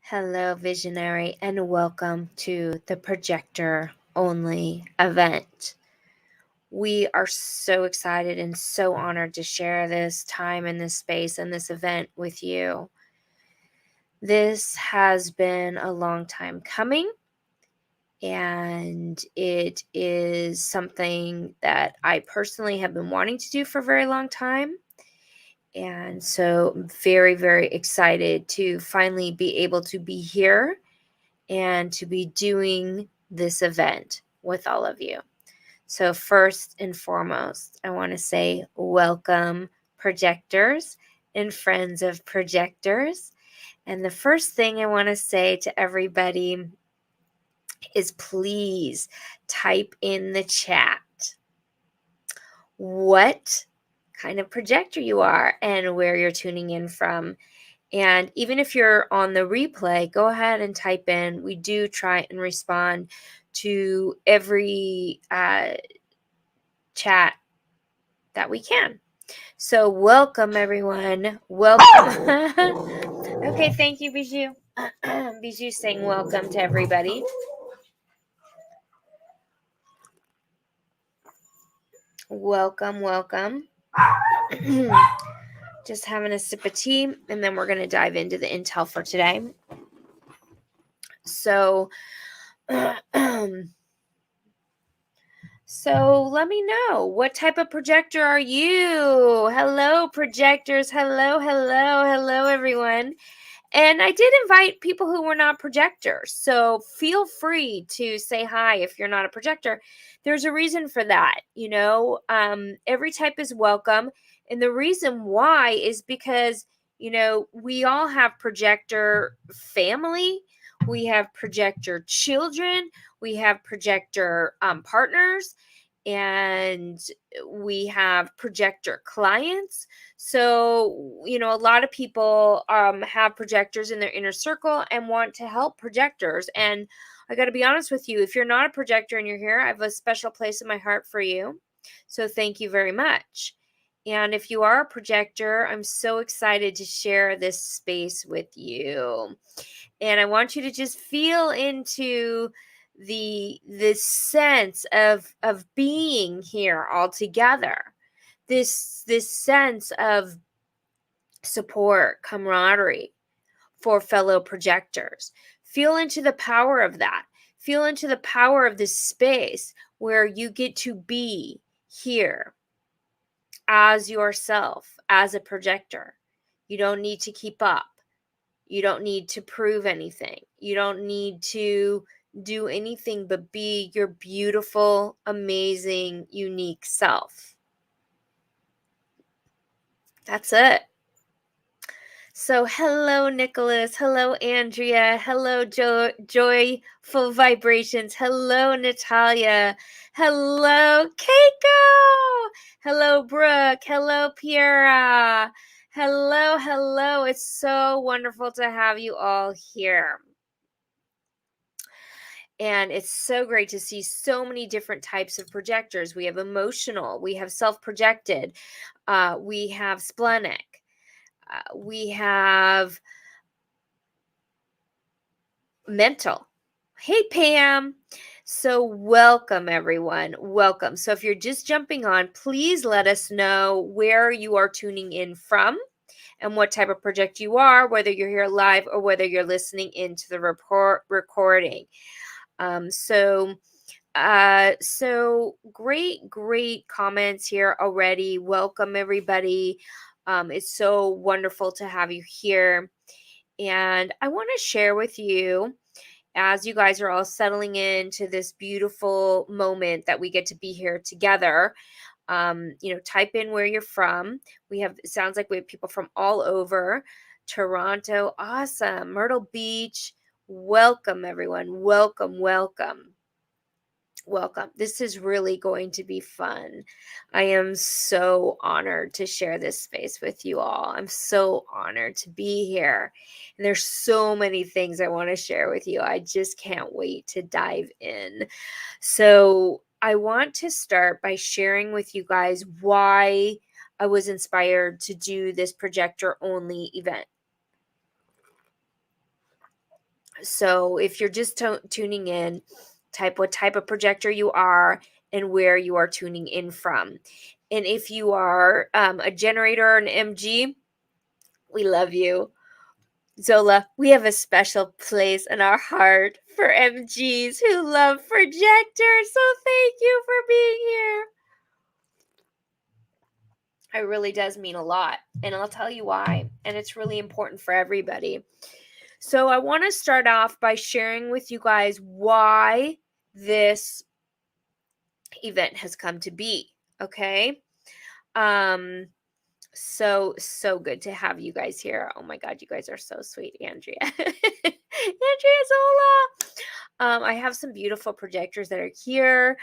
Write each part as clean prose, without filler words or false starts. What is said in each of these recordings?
Hello, visionary, and welcome to the Projector Only event. We are so excited and so honored to share this time and this space and this event with you. This has been a long time coming, and it is something that I personally have been wanting to do for a very long time. And so I'm very, very excited to finally be able to be here and to be doing this event with all of you. So first and foremost, I want to say welcome, projectors and friends of projectors. And the first thing I want to say to everybody is please type in the chat what kind of projector you are and where you're tuning in from. And even if you're on the replay, go ahead and type in. We do try and respond to every chat that we can. So welcome, everyone. Welcome. Okay, thank you, Bijou. Bijou saying welcome to everybody. Welcome, welcome. Just having a sip of tea, and then we're going to dive into the intel for today. So, so let me know, what type of projector are you? Hello, projectors. Hello, everyone. And I did invite people who were not projectors. So feel free to say hi if you're not a projector. There's a reason for that. Every type is welcome. And the reason why is because, we all have projector family. We have projector children. We have projector partners. And we have projector clients. So, a lot of people have projectors in their inner circle and want to help projectors. And I got to be honest with you, if you're not a projector and you're here, I have a special place in my heart for you. So thank you very much. And if you are a projector, I'm so excited to share this space with you. And I want you to just feel into this sense of being here all together. This sense of support, camaraderie for fellow projectors. Feel into the power of that. Feel into the power of this space where you get to be here as yourself, as a projector. You don't need to keep up. You don't need to prove anything. You don't need to do anything but be your beautiful, amazing, unique self. That's it. So hello, Nicholas. Hello, Andrea. Hello, Joyful Vibrations. Hello, Natalia. Hello, Keiko. Hello, Brooke. Hello, Piera. Hello. It's so wonderful to have you all here. And it's so great to see so many different types of projectors. We have emotional, we have self-projected, we have splenic, we have mental. Hey, Pam. So welcome, everyone. Welcome. So if you're just jumping on, please let us know where you are tuning in from and what type of project you are, whether you're here live or whether you're listening into the recording. So great comments here already. Welcome, everybody. It's so wonderful to have you here. And I want to share with you, as you guys are all settling into this beautiful moment that we get to be here together, type in where you're from. It sounds like we have people from all over. Toronto, awesome. Myrtle Beach, welcome, everyone. Welcome. This is really going to be fun. I am so honored to share this space with you all. I'm so honored to be here. And there's so many things I want to share with you. I just can't wait to dive in. So I want to start by sharing with you guys why I was inspired to do this projector only event. So if you're just tuning in, type what type of projector you are and where you are tuning in from. And if you are a generator or an MG, we love you. Zola, we have a special place in our heart for MGs who love projectors. So thank you for being here. It really does mean a lot. And I'll tell you why. And it's really important for everybody. So I want to start off by sharing with you guys why this event has come to be. Okay. So good to have you guys here. Oh my god, you guys are so sweet. Andrea. Andrea Zola. I have some beautiful projectors that are here.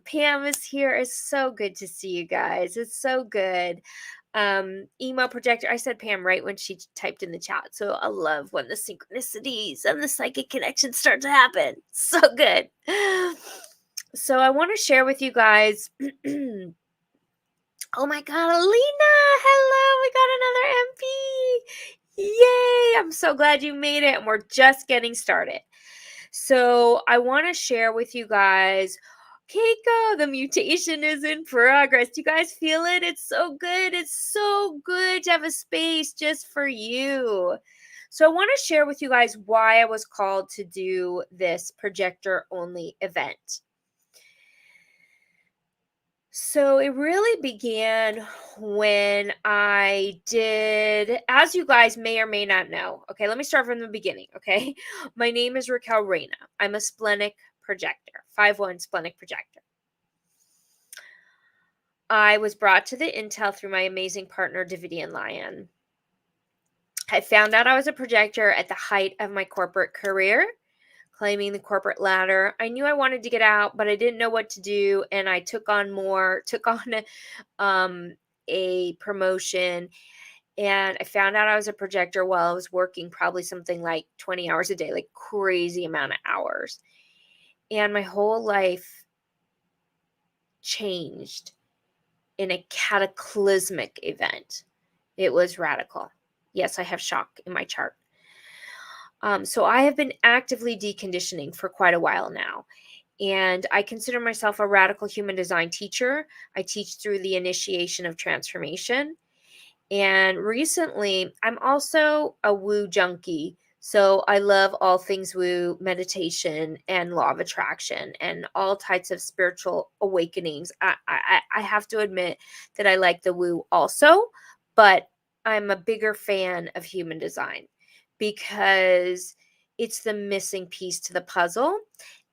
Pam is here. It's so good to see you guys. It's so good. Email projector. I said Pam right when she typed in the chat. So I love when the synchronicities and the psychic connections start to happen. So good. So I want to share with you guys. Oh my god, Alina! Hello, we got another MP! Yay! I'm so glad you made it, and we're just getting started. So I want to share with you guys, Keiko, the mutation is in progress. Do you guys feel it? It's so good. It's so good to have a space just for you. So I want to share with you guys why I was called to do this projector-only event. So it really began when I did, as you guys may or may not know. Okay, let me start from the beginning. Okay, my name is Raquel Reina. I'm a splenic projector, 5/1 splenic projector. I was brought to the intel through my amazing partner, Davidian Lion. I found out I was a projector at the height of my corporate career, climbing the corporate ladder. I knew I wanted to get out, but I didn't know what to do, and I took on a promotion, and I found out I was a projector while I was working probably something like 20 hours a day, like crazy amount of hours. And my whole life changed in a cataclysmic event. It was radical. Yes, I have shock in my chart. So I have been actively deconditioning for quite a while now. And I consider myself a radical human design teacher. I teach through the initiation of transformation. And recently, I'm also a woo junkie. So I love all things woo, meditation, and law of attraction, and all types of spiritual awakenings. I have to admit that I like the woo also, but I'm a bigger fan of human design because it's the missing piece to the puzzle.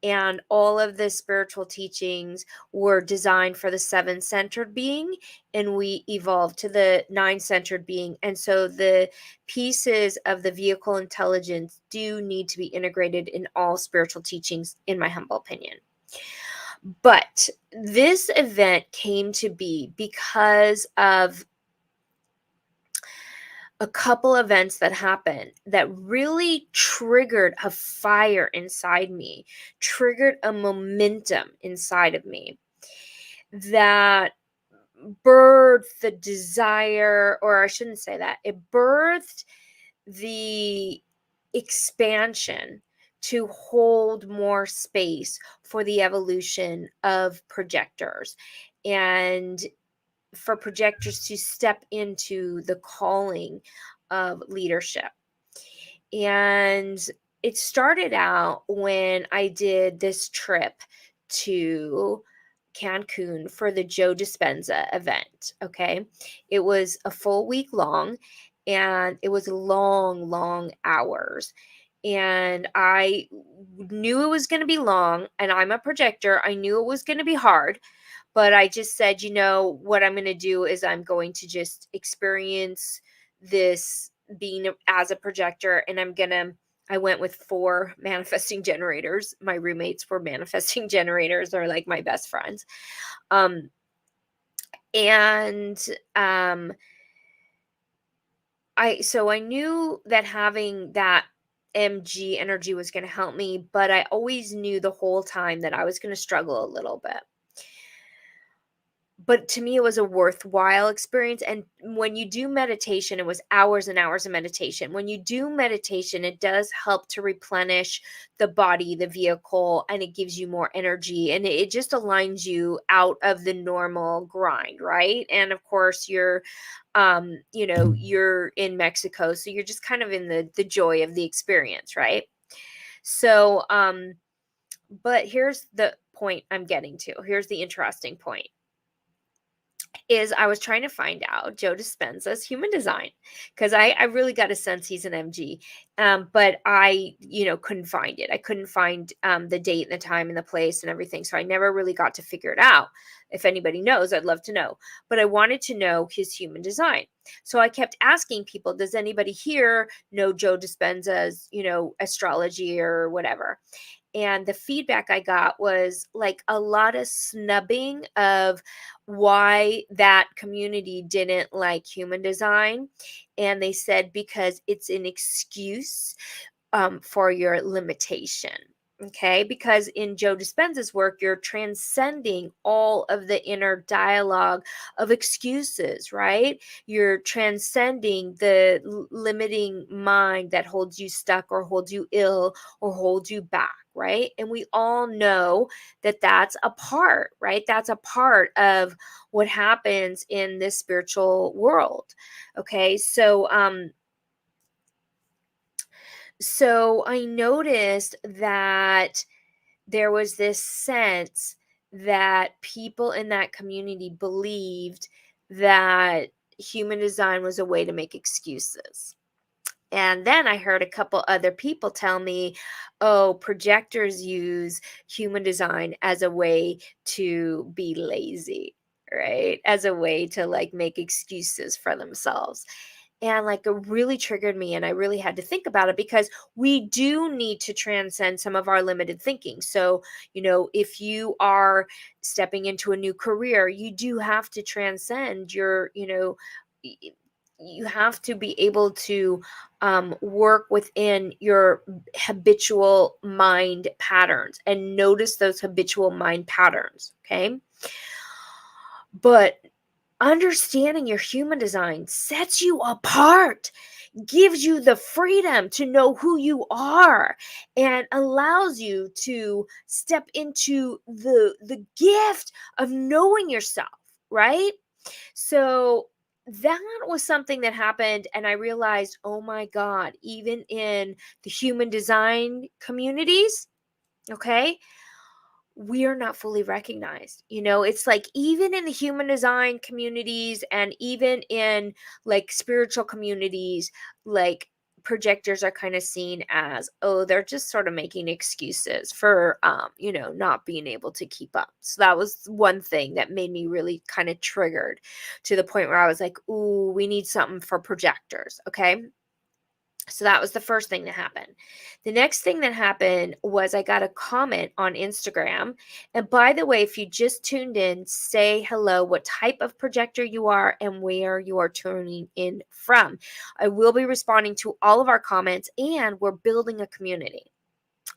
And all of the spiritual teachings were designed for the 7-centered being, and we evolved to the 9-centered being. And so the pieces of the vehicle intelligence do need to be integrated in all spiritual teachings, in my humble opinion. But this event came to be because of a couple events that happened that really triggered a fire inside me, triggered a momentum inside of me that birthed the desire, or I shouldn't say that, it birthed the expansion to hold more space for the evolution of projectors and for projectors to step into the calling of leadership. And it started out when I did this trip to Cancun for the Joe Dispenza event. Okay. It was a full week long, and it was long hours. And I knew it was going to be long, and I'm a projector. I knew it was going to be hard, but I just said, what I'm going to do is I'm going to just experience this being as a projector, and I went with 4 manifesting generators. My roommates were manifesting generators. They're like my best friends. I knew that having that MG energy was going to help me, but I always knew the whole time that I was going to struggle a little bit. but to me, it was a worthwhile experience. And when you do meditation, it was hours and hours of meditation. When you do meditation, it does help to replenish the body, the vehicle, and it gives you more energy, and it just aligns you out of the normal grind, right? And of course, you're in Mexico, so you're just kind of in the joy of the experience, right? So, but here's the point I'm getting to. Here's the interesting point is I was trying to find out Joe Dispenza's human design, because I really got a sense he's an MG, but I couldn't find it. I couldn't find the date and the time and the place and everything, so I never really got to figure it out. If anybody knows, I'd love to know, but I wanted to know his human design. So I kept asking people, does anybody here know Joe Dispenza's astrology or whatever? And the feedback I got was like a lot of snubbing of why that community didn't like human design. And they said because it's an excuse for your limitation. Okay, because in Joe Dispenza's work, you're transcending all of the inner dialogue of excuses, right? You're transcending the limiting mind that holds you stuck or holds you ill or holds you back, right? And we all know that that's a part, right? That's a part of what happens in this spiritual world. Okay, so I noticed that there was this sense that people in that community believed that human design was a way to make excuses. And then I heard a couple other people tell me, oh, projectors use human design as a way to be lazy, right? As a way to like make excuses for themselves. And like it really triggered me, and I really had to think about it, because we do need to transcend some of our limited thinking. So, if you are stepping into a new career, you do have to transcend you have to be able to work within your habitual mind patterns and notice those habitual mind patterns. Okay. But understanding your human design sets you apart, gives you the freedom to know who you are, and allows you to step into the gift of knowing yourself, right? So that was something that happened, and I realized, oh my God, even in the human design communities, okay, we are not fully recognized. It's like even in the human design communities and even in like spiritual communities, like projectors are kind of seen as, oh, they're just sort of making excuses for not being able to keep up. So that was one thing that made me really kind of triggered, to the point where I was like, ooh, we need something for projectors. Okay. So that was the first thing that happened. The next thing that happened was I got a comment on Instagram. And by the way, if you just tuned in, say hello, what type of projector you are and where you are tuning in from. I will be responding to all of our comments, and we're building a community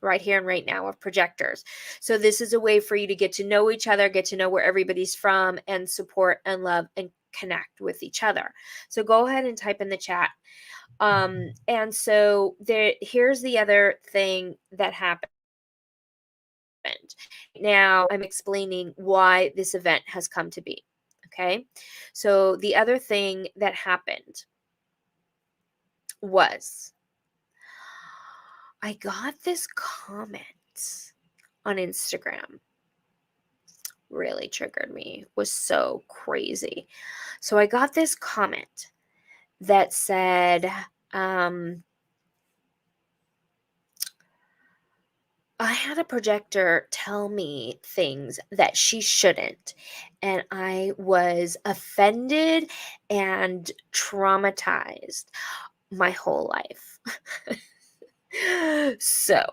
right here and right now of projectors. So this is a way for you to get to know each other, get to know where everybody's from, and support and love and connect with each other. So go ahead and type in the chat. And so here's the other thing that happened. Now I'm explaining why this event has come to be. Okay. So the other thing that happened was I got this comment on Instagram. Really triggered me. It was so crazy. So I got this comment that said, I had a projector tell me things that she shouldn't, and I was offended and traumatized my whole life. So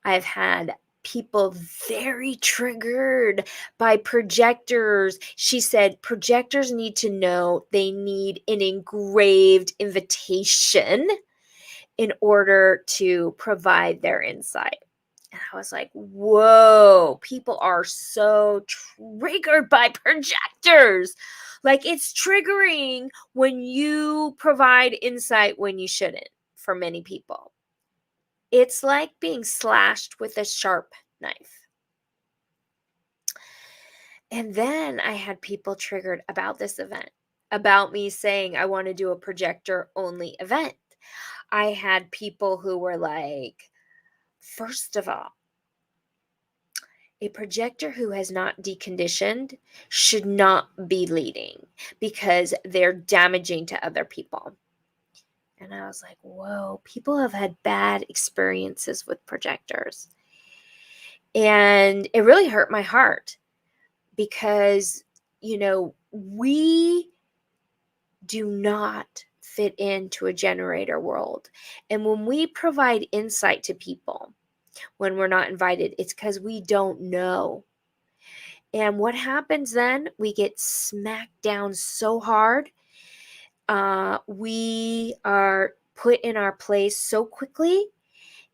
I've had people very triggered by projectors. She said projectors need to know they need an engraved invitation in order to provide their insight. And I was like, whoa, people are so triggered by projectors. Like, it's triggering when you provide insight when you shouldn't for many people. It's like being slashed with a sharp knife. And then I had people triggered about this event, about me saying I want to do a projector only event. I had people who were like, first of all, a projector who has not deconditioned should not be leading because they're damaging to other people. And I was like, whoa, people have had bad experiences with projectors. And it really hurt my heart because, we do not fit into a generator world. And when we provide insight to people, when we're not invited, it's because we don't know. And what happens then? We get smacked down so hard. We are put in our place so quickly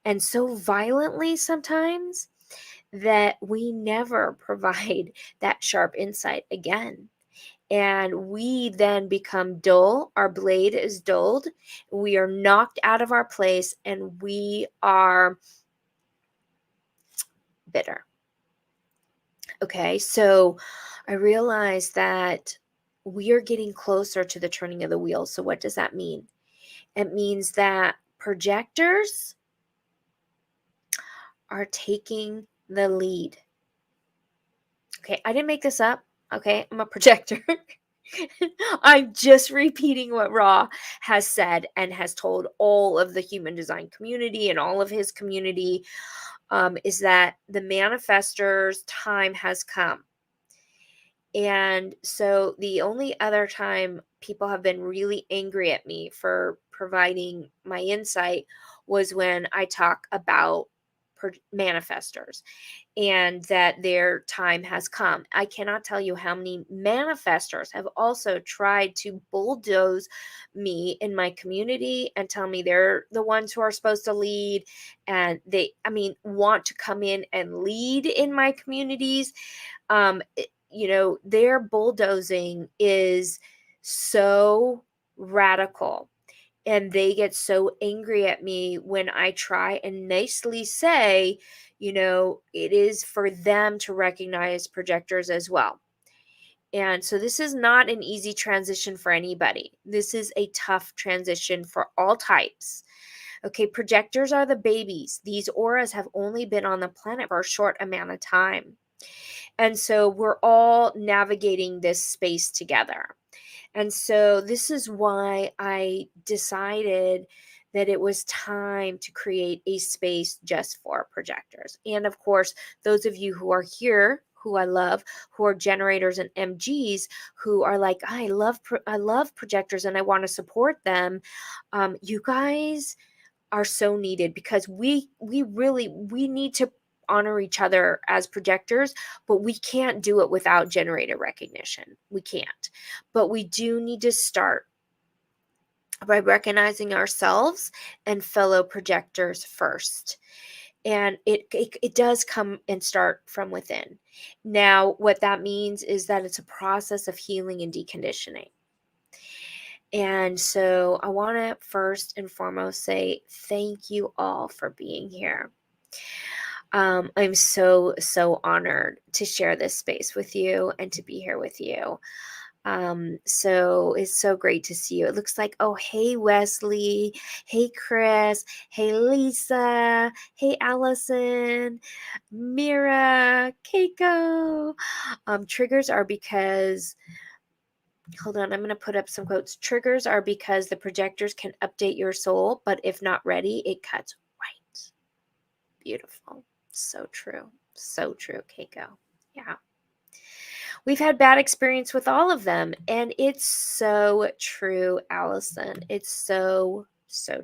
and so violently sometimes that we never provide that sharp insight again. And we then become dull. Our blade is dulled. We are knocked out of our place and we are bitter. Okay, so I realized that we are getting closer to the turning of the wheel. So what does that mean? It means that projectors are taking the lead. Okay, I didn't make this up. Okay, I'm a projector. I'm just repeating what Ra has said and has told all of the human design community and all of his community, is that the manifestor's time has come. And so the only other time people have been really angry at me for providing my insight was when I talk about manifestors and that their time has come. I cannot tell you how many manifestors have also tried to bulldoze me in my community and tell me they're the ones who are supposed to lead, and want to come in and lead in my communities. Their bulldozing is so radical, and they get so angry at me when I try and nicely say, it is for them to recognize projectors as well. And so this is not an easy transition for anybody. This is a tough transition for all types. Okay, projectors are the babies. These auras have only been on the planet for a short amount of time. And so we're all navigating this space together. And so this is why I decided that it was time to create a space just for projectors. And of course, those of you who are here, who I love, who are generators and MGs, who are like, I love projectors and I want to support them. You guys are so needed because we need to honor each other as projectors, but we can't do it without generator recognition. We can't. But we do need to start by recognizing ourselves and fellow projectors first. And it does come and start from within. Now, what that means is that it's a process of healing and deconditioning. And so I want to first and foremost say thank you all for being here. I'm so honored to share this space with you and to be here with you. So it's so great to see you. It looks like, oh, hey, Wesley. Hey, Chris. Hey, Lisa. Hey, Allison. Mira. Keiko. Triggers are because, hold on, I'm going to put up some quotes. Triggers are because the projectors can update your soul, but if not ready, it cuts right. Beautiful. So true. So true, Keiko. Yeah. We've had bad experience with all of them. And it's so true, Allison. It's so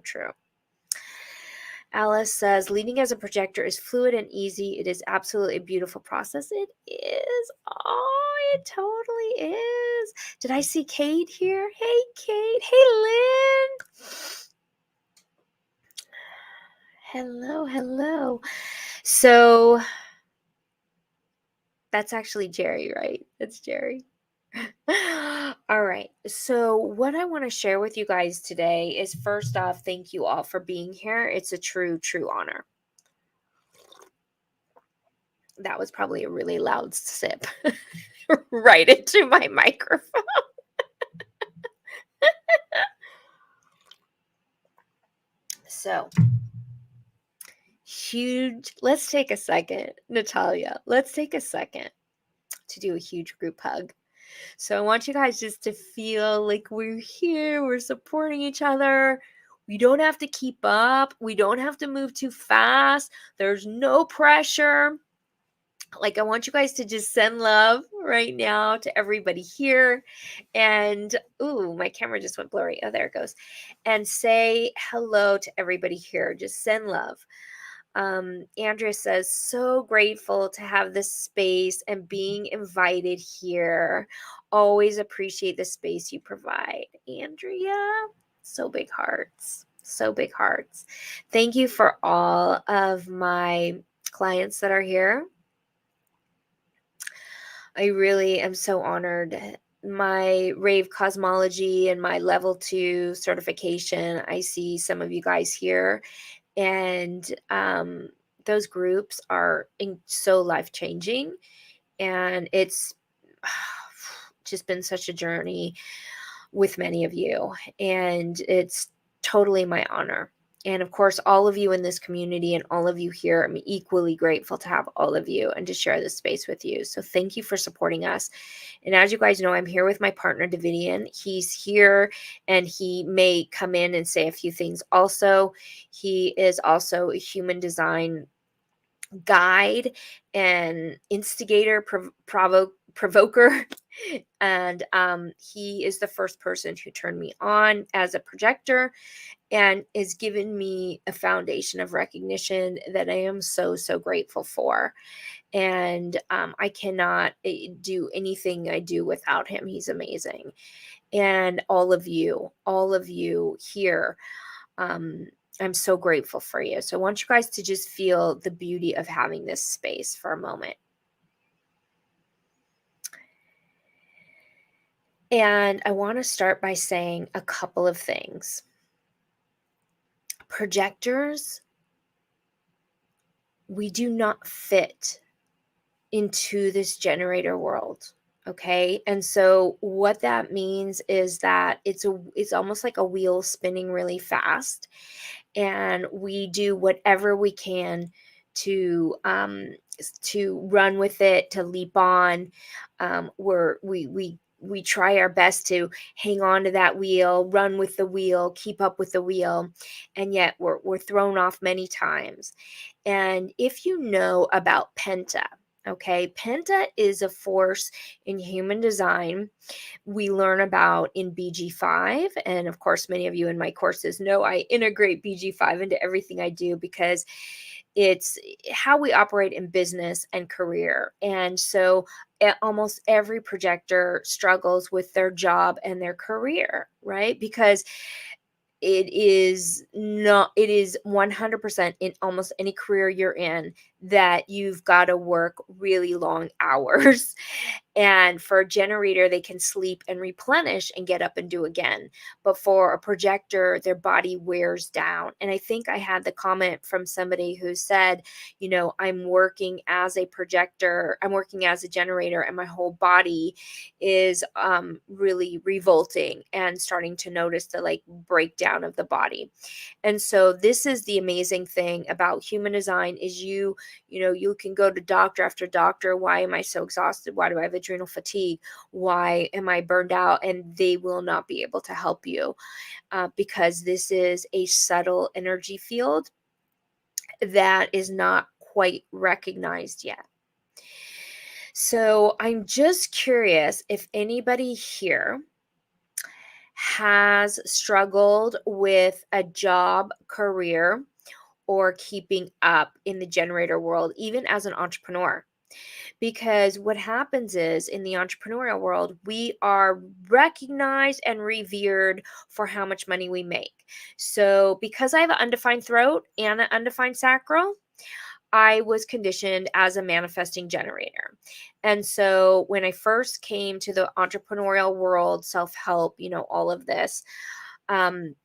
true. Alice says, leading as a projector is fluid and easy. It is absolutely a beautiful process. It is. Oh, it totally is. Did I see Kate here? Hey, Kate. Hey, Lynn. Hello. So that's actually Jerry, right? That's Jerry. All right. So, what I want to share with you guys today is first off, thank you all for being here. It's a true, true honor. That was probably a really loud sip right into my microphone. So, huge. Let's take a second, Natalia. Let's take a second to do a huge group hug. So I want you guys just to feel like we're here, we're supporting each other. We don't have to keep up. We don't have to move too fast. There's no pressure. Like, I want you guys to just send love right now to everybody here. And, ooh, my camera just went blurry. Oh, there it goes. And say hello to everybody here. Just send love. Andrea says, so grateful to have this space and being invited here. Always appreciate the space you provide. Andrea, so big hearts. So big hearts. Thank you for all of my clients that are here. I really am so honored. My rave cosmology and my level 2 certification, I see some of you guys here. And those groups are so life-changing, and it's just been such a journey with many of you, and it's totally my honor. And of course, all of you in this community and all of you here, I'm equally grateful to have all of you and to share this space with you. So thank you for supporting us. And as you guys know, I'm here with my partner, Davidian. He's here and he may come in and say a few things also. He is also a human design guide and instigator, provoker. And he is the first person who turned me on as a projector and has given me a foundation of recognition that I am so, so grateful for. And I cannot do anything I do without him. He's amazing. And all of you here, I'm so grateful for you. So I want you guys to just feel the beauty of having this space for a moment. And I want to start by saying a couple of things. Projectors, we do not fit into this generator world. Okay. And so what that means is that it's almost like a wheel spinning really fast. And we do whatever we can to run with it, to leap on. We try our best to hang on to that wheel, run with the wheel, keep up with the wheel, and yet we're thrown off many times. And if you know about Penta, okay, Penta is a force in human design we learn about in BG5. And of course, many of you in my courses know I integrate BG5 into everything I do because it's how we operate in business and career. And so almost every projector struggles with their job and their career, right? Because it is 100% in almost any career you're in that you've got to work really long hours. And for a generator, they can sleep and replenish and get up and do again. But for a projector, their body wears down. And I think I had the comment from somebody who said, I'm working as a projector, I'm working as a generator, and my whole body is really revolting and starting to notice the breakdown of the body. And so this is the amazing thing about human design is you can go to doctor after doctor. Why am I so exhausted? Why do I have adrenal fatigue? Why am I burned out? And they will not be able to help you because this is a subtle energy field that is not quite recognized yet. So I'm just curious if anybody here has struggled with a job, career, or keeping up in the generator world, even as an entrepreneur. Because what happens is in the entrepreneurial world, we are recognized and revered for how much money we make. So because I have an undefined throat and an undefined sacral, I was conditioned as a manifesting generator. And so when I first came to the entrepreneurial world, self-help, all of this, um,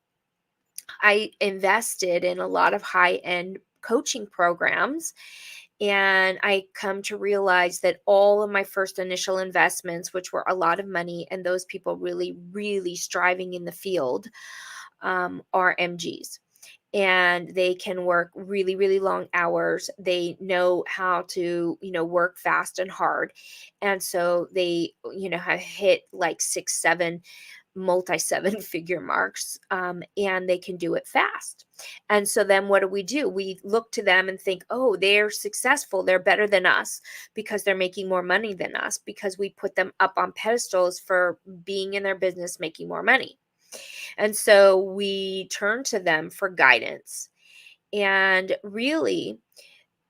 I invested in a lot of high-end coaching programs. And I come to realize that all of my first initial investments, which were a lot of money, and those people really, really striving in the field, are MGs. And they can work really, really long hours. They know how to, work fast and hard. And so they, have hit like 6, 7 multi 7 figure marks, and they can do it fast. And so then what do? We look to them and think, oh, they're successful, they're better than us because they're making more money than us, because we put them up on pedestals for being in their business making more money. And so we turn to them for guidance. And really,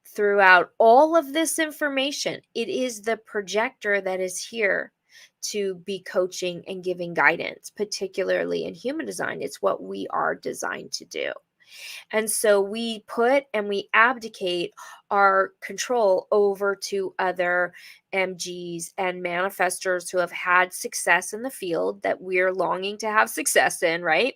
throughout all of this information, it is the projector that is here to be coaching and giving guidance, particularly in human design. It's what we are designed to do. And so we put and we abdicate our control over to other MGs and manifestors who have had success in the field that we're longing to have success in, right?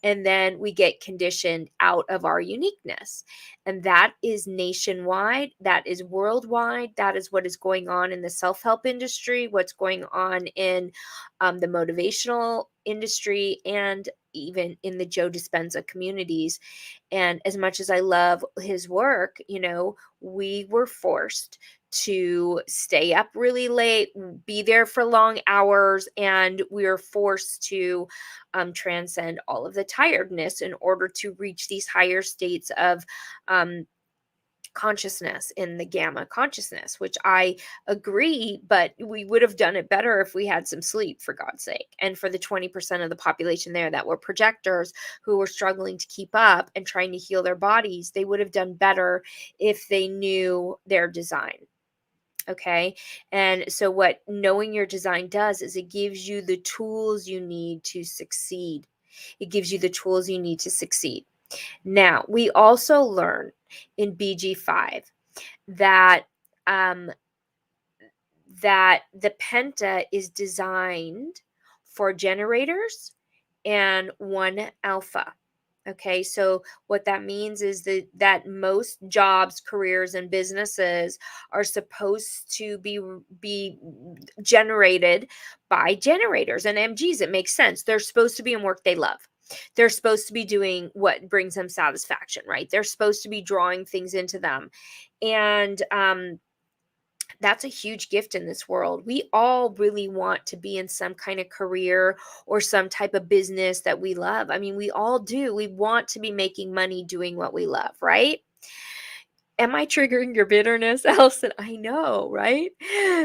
And then we get conditioned out of our uniqueness. And that is nationwide, that is worldwide, that is what is going on in the self-help industry, what's going on in the motivational industry, and even in the Joe Dispenza communities. And as much as I love his work, we were forced to stay up really late, be there for long hours, and we were forced to transcend all of the tiredness in order to reach these higher states of consciousness, in the gamma consciousness, which I agree, but we would have done it better if we had some sleep, for God's sake. And for the 20% of the population there that were projectors who were struggling to keep up and trying to heal their bodies, they would have done better if they knew their design. Okay. And so what knowing your design does is it gives you the tools you need to succeed. It gives you the tools you need to succeed. Now, we also learn in BG5 that that the penta is designed for generators and 1 alpha. Okay, so what that means is that most jobs, careers, and businesses are supposed to be generated by generators and MGs. It makes sense. They're supposed to be in work they love. They're supposed to be doing what brings them satisfaction, right? They're supposed to be drawing things into them. And that's a huge gift in this world. We all really want to be in some kind of career or some type of business that we love. I mean, we all do. We want to be making money doing what we love, right? Am I triggering your bitterness, Allison? I know, right?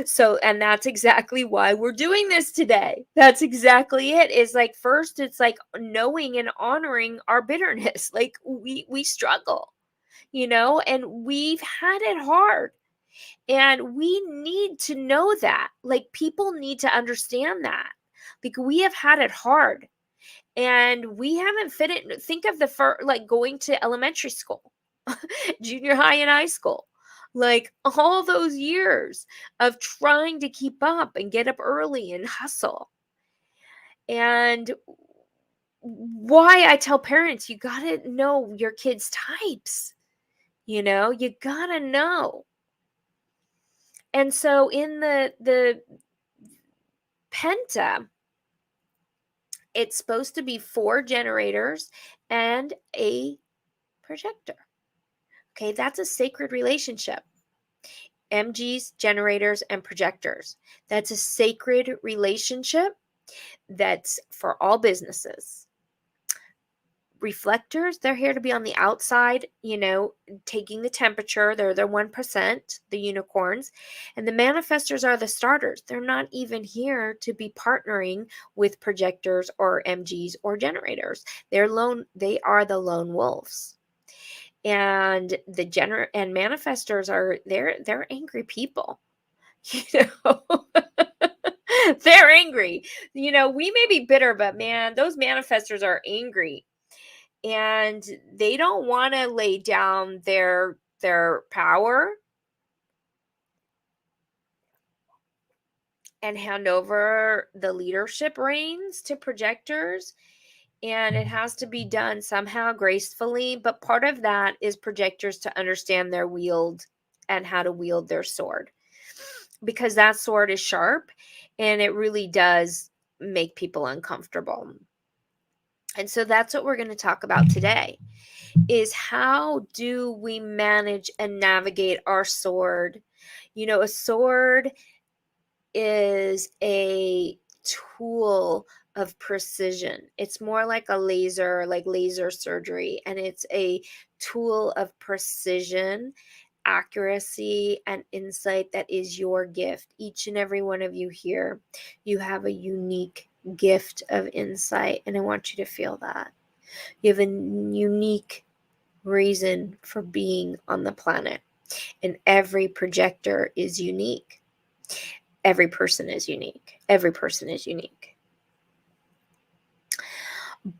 So, and that's exactly why we're doing this today. That's exactly it. Is like, first, it's like knowing and honoring our bitterness. Like we struggle, and we've had it hard. And we need to know that. Like, people need to understand that. Like, we have had it hard. And we haven't fit it. Think of like going to elementary school, junior high, and high school. Like, all those years of trying to keep up and get up early and hustle. And why I tell parents, you got to know your kids' types. You got to know. And so in the penta, it's supposed to be 4 generators and a projector. Okay, that's a sacred relationship. MGs, generators, and projectors. That's a sacred relationship that's for all businesses. Reflectors, they're here to be on the outside, taking the temperature. They're the 1%, the unicorns. And the manifestors are the starters. They're not even here to be partnering with projectors or MGs or generators. They are the lone wolves. And and manifestors they're angry people. They're angry. We may be bitter, but man, those manifestors are angry. And they don't want to lay down their their power and hand over the leadership reins to projectors. And it has to be done somehow gracefully. But part of that is projectors to understand their wield and how to wield their sword, because that sword is sharp and it really does make people uncomfortable. And so that's what we're going to talk about today, is how do we manage and navigate our sword? You know, a sword is a tool of precision. It's more like a laser, like laser surgery, and it's a tool of precision, accuracy, and insight that is your gift. Each and every one of you here, you have a unique gift of insight, and I want you to feel that. You have a unique reason for being on the planet, and every projector is unique. Every person is unique. Every person is unique.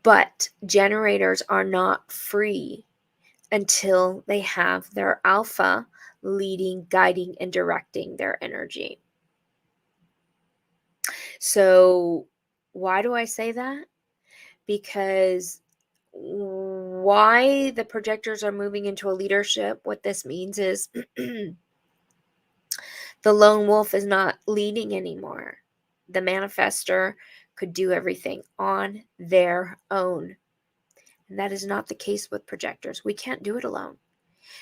But generators are not free until they have their alpha leading, guiding, and directing their energy. So why do I say that? Because why the projectors are moving into a leadership, what this means is the lone wolf is not leading anymore. The manifester could do everything on their own. And that is not the case with projectors. We can't do it alone.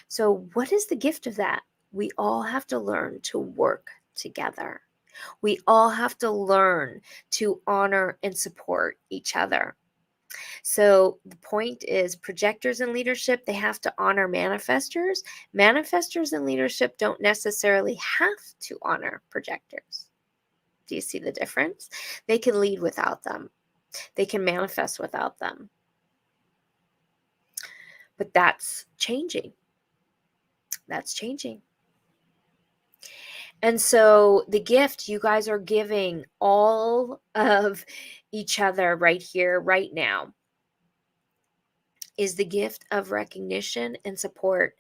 So what is the gift of that? We all have to learn to work together. We all have to learn to honor and support each other. So the point is, projectors in leadership, they have to honor manifestors. Manifestors in leadership don't necessarily have to honor projectors. Do you see the difference? They can lead without them. They can manifest without them. But that's changing. That's changing. And so the gift you guys are giving all of each other right here, right now, is the gift of recognition and support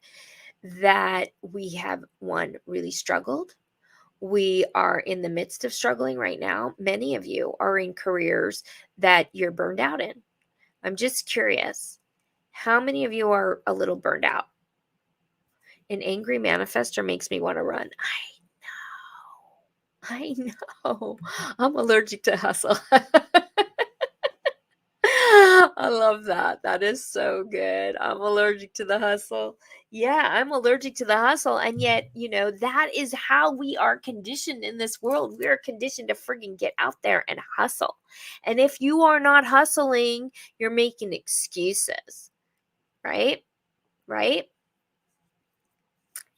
that we have, one, really struggled. We are in the midst of struggling right now. Many of you are in careers that you're burned out in. I'm just curious, how many of you are a little burned out? An angry manifestor makes me want to run. I know. I'm allergic to hustle. I love that. That is so good. I'm allergic to the hustle. Yeah, I'm allergic to the hustle. And yet, you know, that is how we are conditioned in this world. We are conditioned to friggin' get out there and hustle. And if you are not hustling, you're making excuses. Right? Right?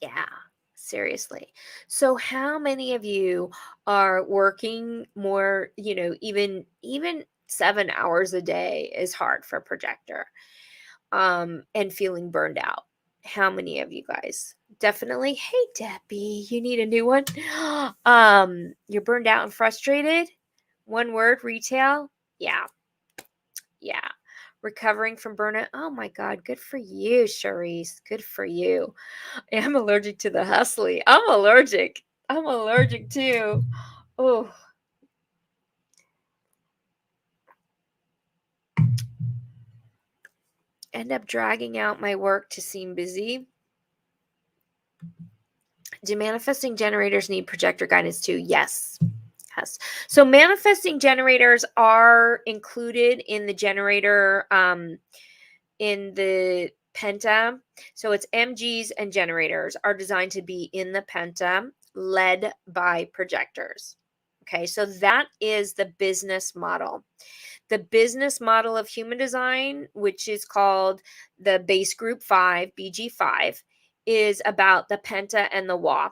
Yeah. Seriously. So how many of you are working more, you know, even 7 hours a day is hard for a projector, and feeling burned out? How many of you guys? Definitely. Hey, Debbie, you need a new one? You're burned out and frustrated? One word, retail? Yeah. Yeah. Recovering from burnout? Oh my God, good for you, Charisse. Good for you. I'm allergic to the hustling. I'm allergic. I'm allergic too. Oh. End up dragging out my work to seem busy. Do manifesting generators need projector guidance too? Yes. Yes. So manifesting generators are included in the generator, in the penta. So it's MGs and generators are designed to be in the penta, led by projectors. Okay, so that is the business model. The business model of human design, which is called the base group 5, BG5, is about the penta and the wa.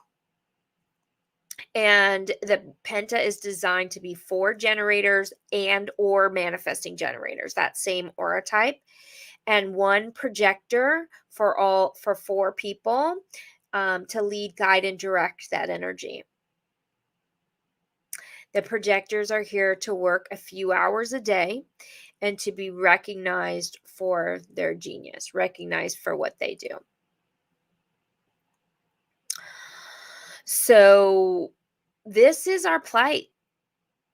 And the penta is designed to be for generators and or manifesting generators, that same aura type, and one projector for 4 people, to lead, guide, and direct that energy. The projectors are here to work a few hours a day and to be recognized for their genius, recognized for what they do. So this is our plight.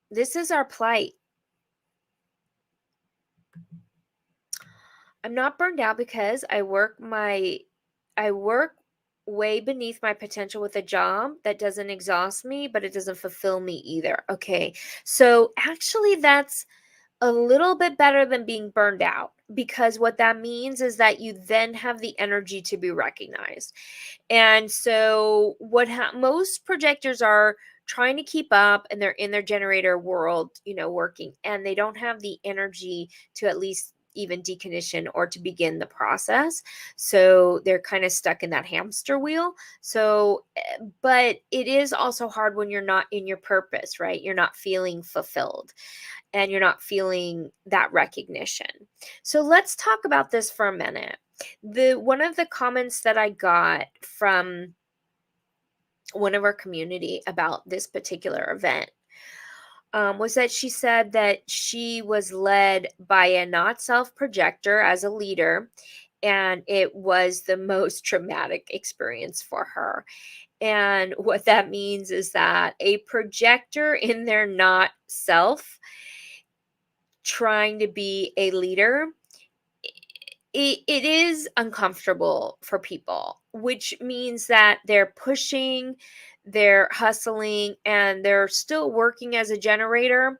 This is our plight. I'm not burned out because I work way beneath my potential with a job that doesn't exhaust me, but it doesn't fulfill me either. Okay. So actually that's a little bit better than being burned out, because what that means is that you then have the energy to be recognized. And so most projectors are trying to keep up, and they're in their generator world, working, and they don't have the energy to at least even decondition or to begin the process. So they're kind of stuck in that hamster wheel. So but it is also hard when you're not in your purpose, right? You're not feeling fulfilled and you're not feeling that recognition. So let's talk about this for a minute. One of the comments that I got from one of our community about this particular event was that she said that she was led by a not self projector as a leader, and it was the most traumatic experience for her. And what that means is that a projector in their not self trying to be a leader, it is uncomfortable for people, which means that they're pushing, they're hustling, and they're still working as a generator,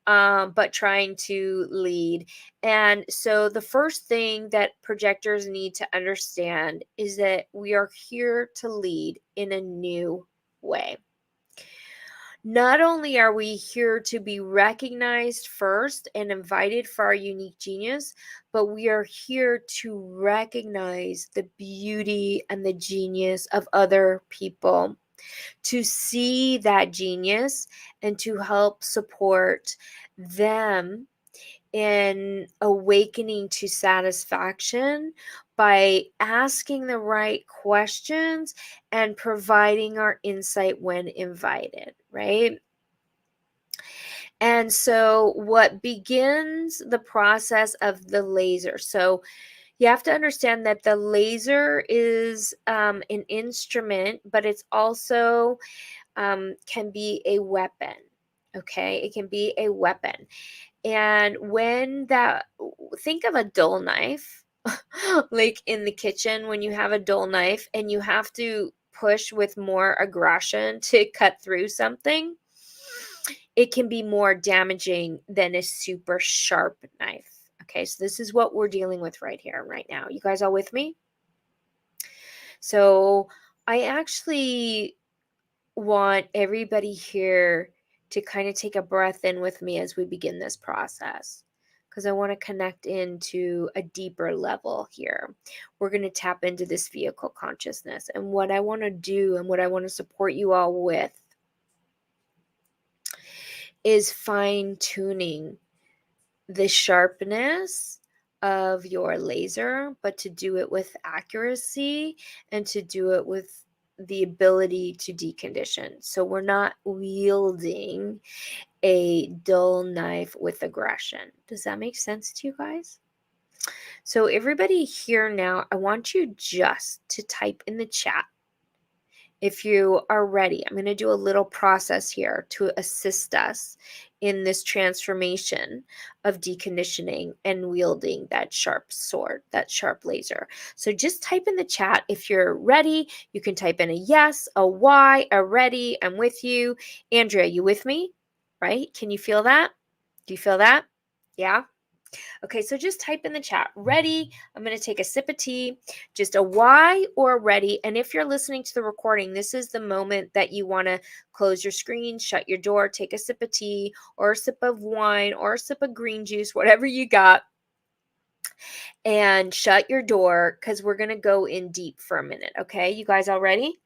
but trying to lead. And so the first thing that projectors need to understand is that we are here to lead in a new way. Not only are we here to be recognized first and invited for our unique genius, but we are here to recognize the beauty and the genius of other people, to see that genius and to help support them in awakening to satisfaction by asking the right questions and providing our insight when invited, right? And so, what begins the process of the laser? So, you have to understand that the laser is an instrument, but it's also can be a weapon. Okay, it can be a weapon. And think of a dull knife, like in the kitchen when you have a dull knife and you have to push with more aggression to cut through something, it can be more damaging than a super sharp knife. Okay, so this is what we're dealing with right here, right now. You guys all with me? So I actually want everybody here to kind of take a breath in with me as we begin this process, because I want to connect into a deeper level here. We're going to tap into this vehicle consciousness. And what I want to do and what I want to support you all with is fine tuning the sharpness of your laser, but to do it with accuracy and to do it with the ability to decondition. So we're not wielding a dull knife with aggression. Does that make sense to you guys? So everybody here now, I want you just to type in the chat if you are ready. I'm going to do a little process here to assist us in this transformation of deconditioning and wielding that sharp sword, that sharp laser. So just type in the chat if you're ready. You can type in a yes, a Y, a ready. I'm with you. Andrea, you with me? Right? Can you feel that? Do you feel that? Yeah? Okay, so just type in the chat, ready. I'm going to take a sip of tea, just a Y or ready. And if you're listening to the recording, this is the moment that you want to close your screen, shut your door, take a sip of tea or a sip of wine or a sip of green juice, whatever you got, and shut your door because we're going to go in deep for a minute. Okay, you guys all ready?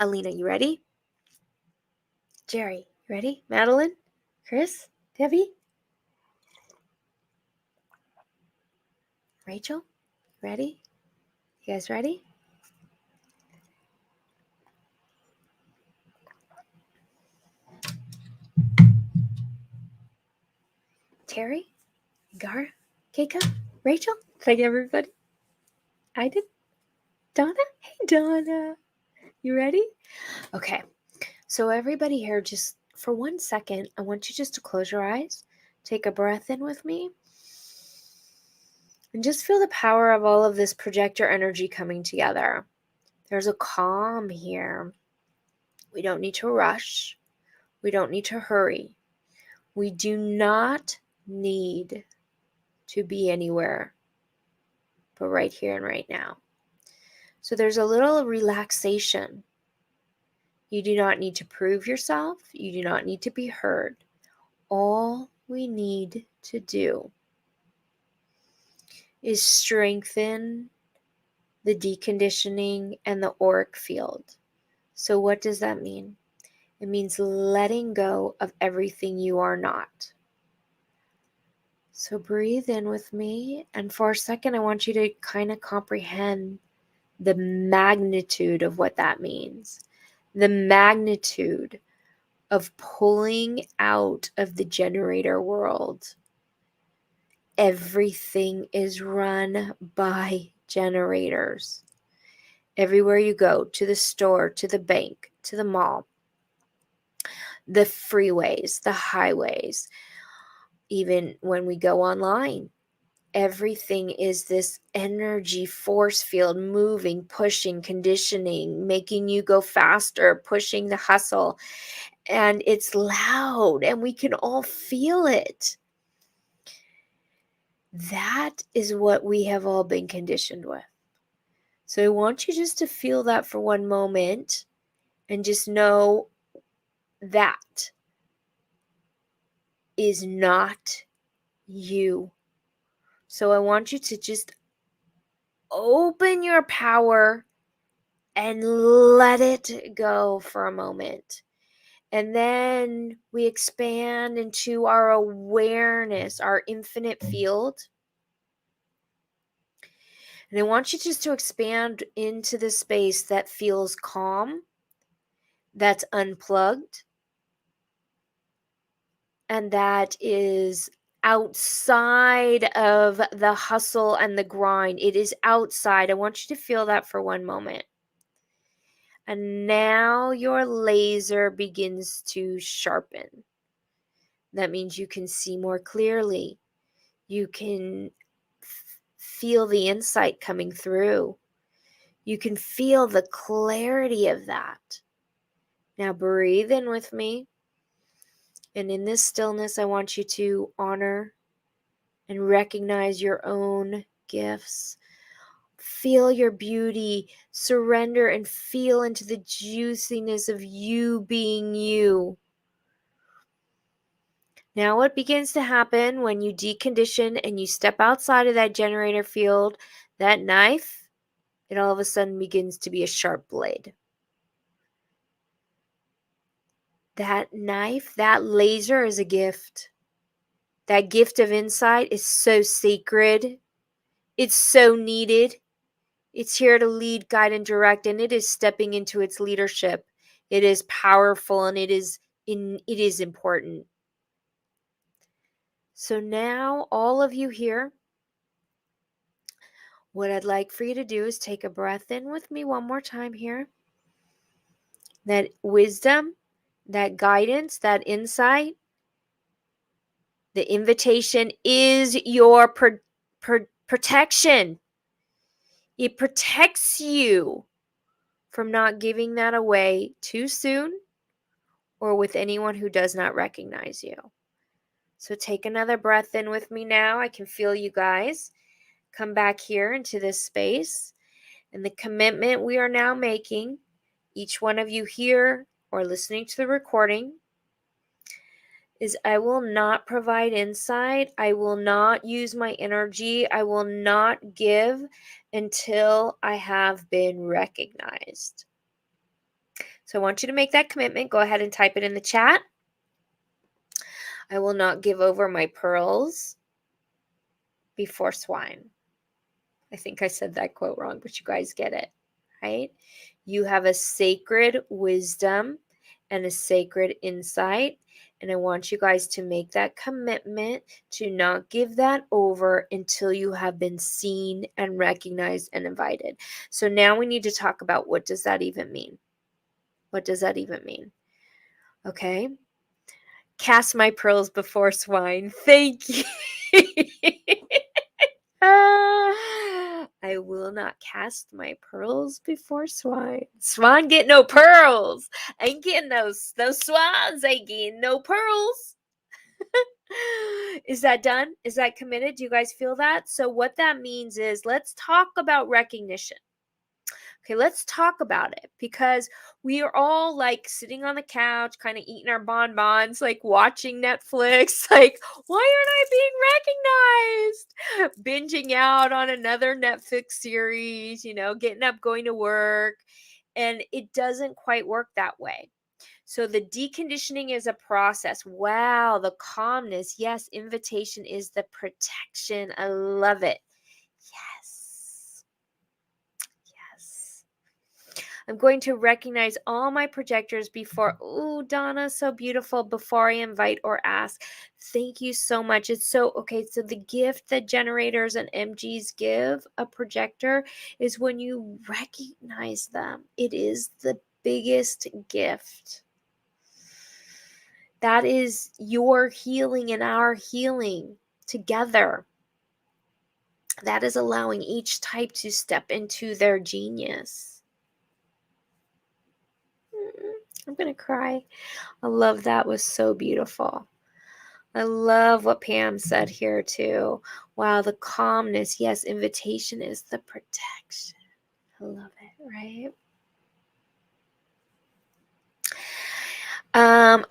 Alina, you ready? Jerry, you ready? Madeline? Chris? Debbie? Rachel? Ready? You guys ready? Terry? Gar? Keika? Rachel? Did I get everybody? I did? Donna? Hey, Donna. You ready? Okay. So everybody here, just for 1 second, I want you just to close your eyes. Take a breath in with me. And just feel the power of all of this projector energy coming together. There's a calm here. We don't need to rush. We don't need to hurry. We do not need to be anywhere but right here and right now. So there's a little relaxation. You do not need to prove yourself. You do not need to be heard. All we need to do is strengthen the deconditioning and the auric field. So what does that mean? It means letting go of everything you are not. So breathe in with me, and for a second, I want you to kind of comprehend the magnitude of what that means. The magnitude of pulling out of the generator world. Everything is run by generators. Everywhere you go, to the store, to the bank, to the mall, the freeways, the highways, even when we go online, everything is this energy force field moving, pushing, conditioning, making you go faster, pushing the hustle. And it's loud and we can all feel it. That is what we have all been conditioned with. So I want you just to feel that for one moment and just know that is not you. So I want you to just open your power and let it go for a moment. And then we expand into our awareness, our infinite field. And I want you just to expand into the space that feels calm, that's unplugged, and that is outside of the hustle and the grind. It is outside. I want you to feel that for one moment. And now your laser begins to sharpen. That means you can see more clearly. You can feel the insight coming through. You can feel the clarity of that. Now breathe in with me. And in this stillness, I want you to honor and recognize your own gifts. Feel your beauty, surrender and feel into the juiciness of you being you. Now what begins to happen when you decondition and you step outside of that generator field, that knife, it all of a sudden begins to be a sharp blade. That knife, that laser is a gift. That gift of insight is so sacred. It's so needed. It's here to lead, guide, and direct, and it is stepping into its leadership. It is powerful and it is important. So now, all of you here, what I'd like for you to do is take a breath in with me one more time here. That wisdom, that guidance, that insight, the invitation is your protection. It protects you from not giving that away too soon or with anyone who does not recognize you. So take another breath in with me now. I can feel you guys come back here into this space. And the commitment we are now making, each one of you here or listening to the recording, is I will not provide insight. I will not use my energy. I will not give until I have been recognized. So I want you to make that commitment. Go ahead and type it in the chat. I will not give over my pearls before swine. I think I said that quote wrong, but you guys get it, right? You have a sacred wisdom and a sacred insight. And I want you guys to make that commitment to not give that over until you have been seen and recognized and invited. So now we need to talk about, what does that even mean? What does that even mean? Okay. Cast my pearls before swine. Thank you. I will not cast my pearls before swine. Swan get no pearls. Ain't getting those swans ain't getting no pearls. Is that done? Is that committed? Do you guys feel that? So what that means is, let's talk about recognition. Okay, let's talk about it, because we are all like sitting on the couch, kind of eating our bonbons, like watching Netflix. Like, why aren't I being recognized? Binging out on another Netflix series, getting up, going to work. And it doesn't quite work that way. So the deconditioning is a process. Wow, the calmness. Yes, invitation is the protection. I love it. Yes. Yes. I'm going to recognize all my projectors before. Oh, Donna, so beautiful. Before I invite or ask. Thank you so much. It's so okay. So the gift that generators and MGs give a projector is when you recognize them. It is the biggest gift. That is your healing and our healing together. That is allowing each type to step into their genius. I'm going to cry. I love that. Was so beautiful. I love what Pam said here too. Wow, the calmness. Yes, invitation is the protection. I love it, right?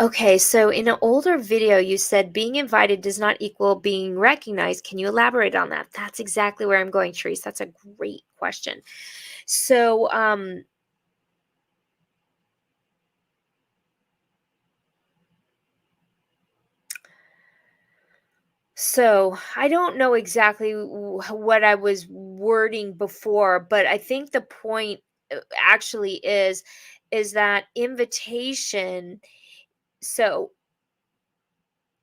Okay, so in an older video, you said being invited does not equal being recognized. Can you elaborate on that? That's exactly where I'm going, Therese. That's a great question. So, I don't know exactly what I was wording before, but I think the point actually is that invitation. So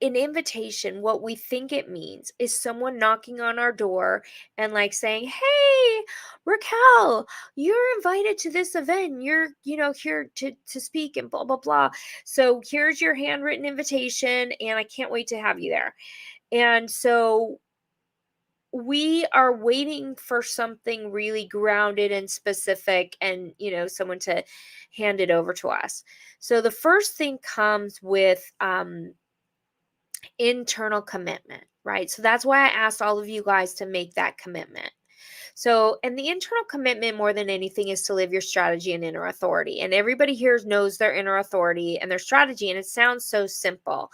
an invitation, what we think it means is someone knocking on our door and like saying, "Hey, Raquel, you're invited to this event. You're, here to speak and blah blah blah. So here's your handwritten invitation, and I can't wait to have you there." And so we are waiting for something really grounded and specific, and someone to hand it over to us. So the first thing comes with internal commitment, right? So that's why I asked all of you guys to make that commitment. So, and the internal commitment more than anything is to live your strategy and inner authority. And everybody here knows their inner authority and their strategy, and it sounds so simple.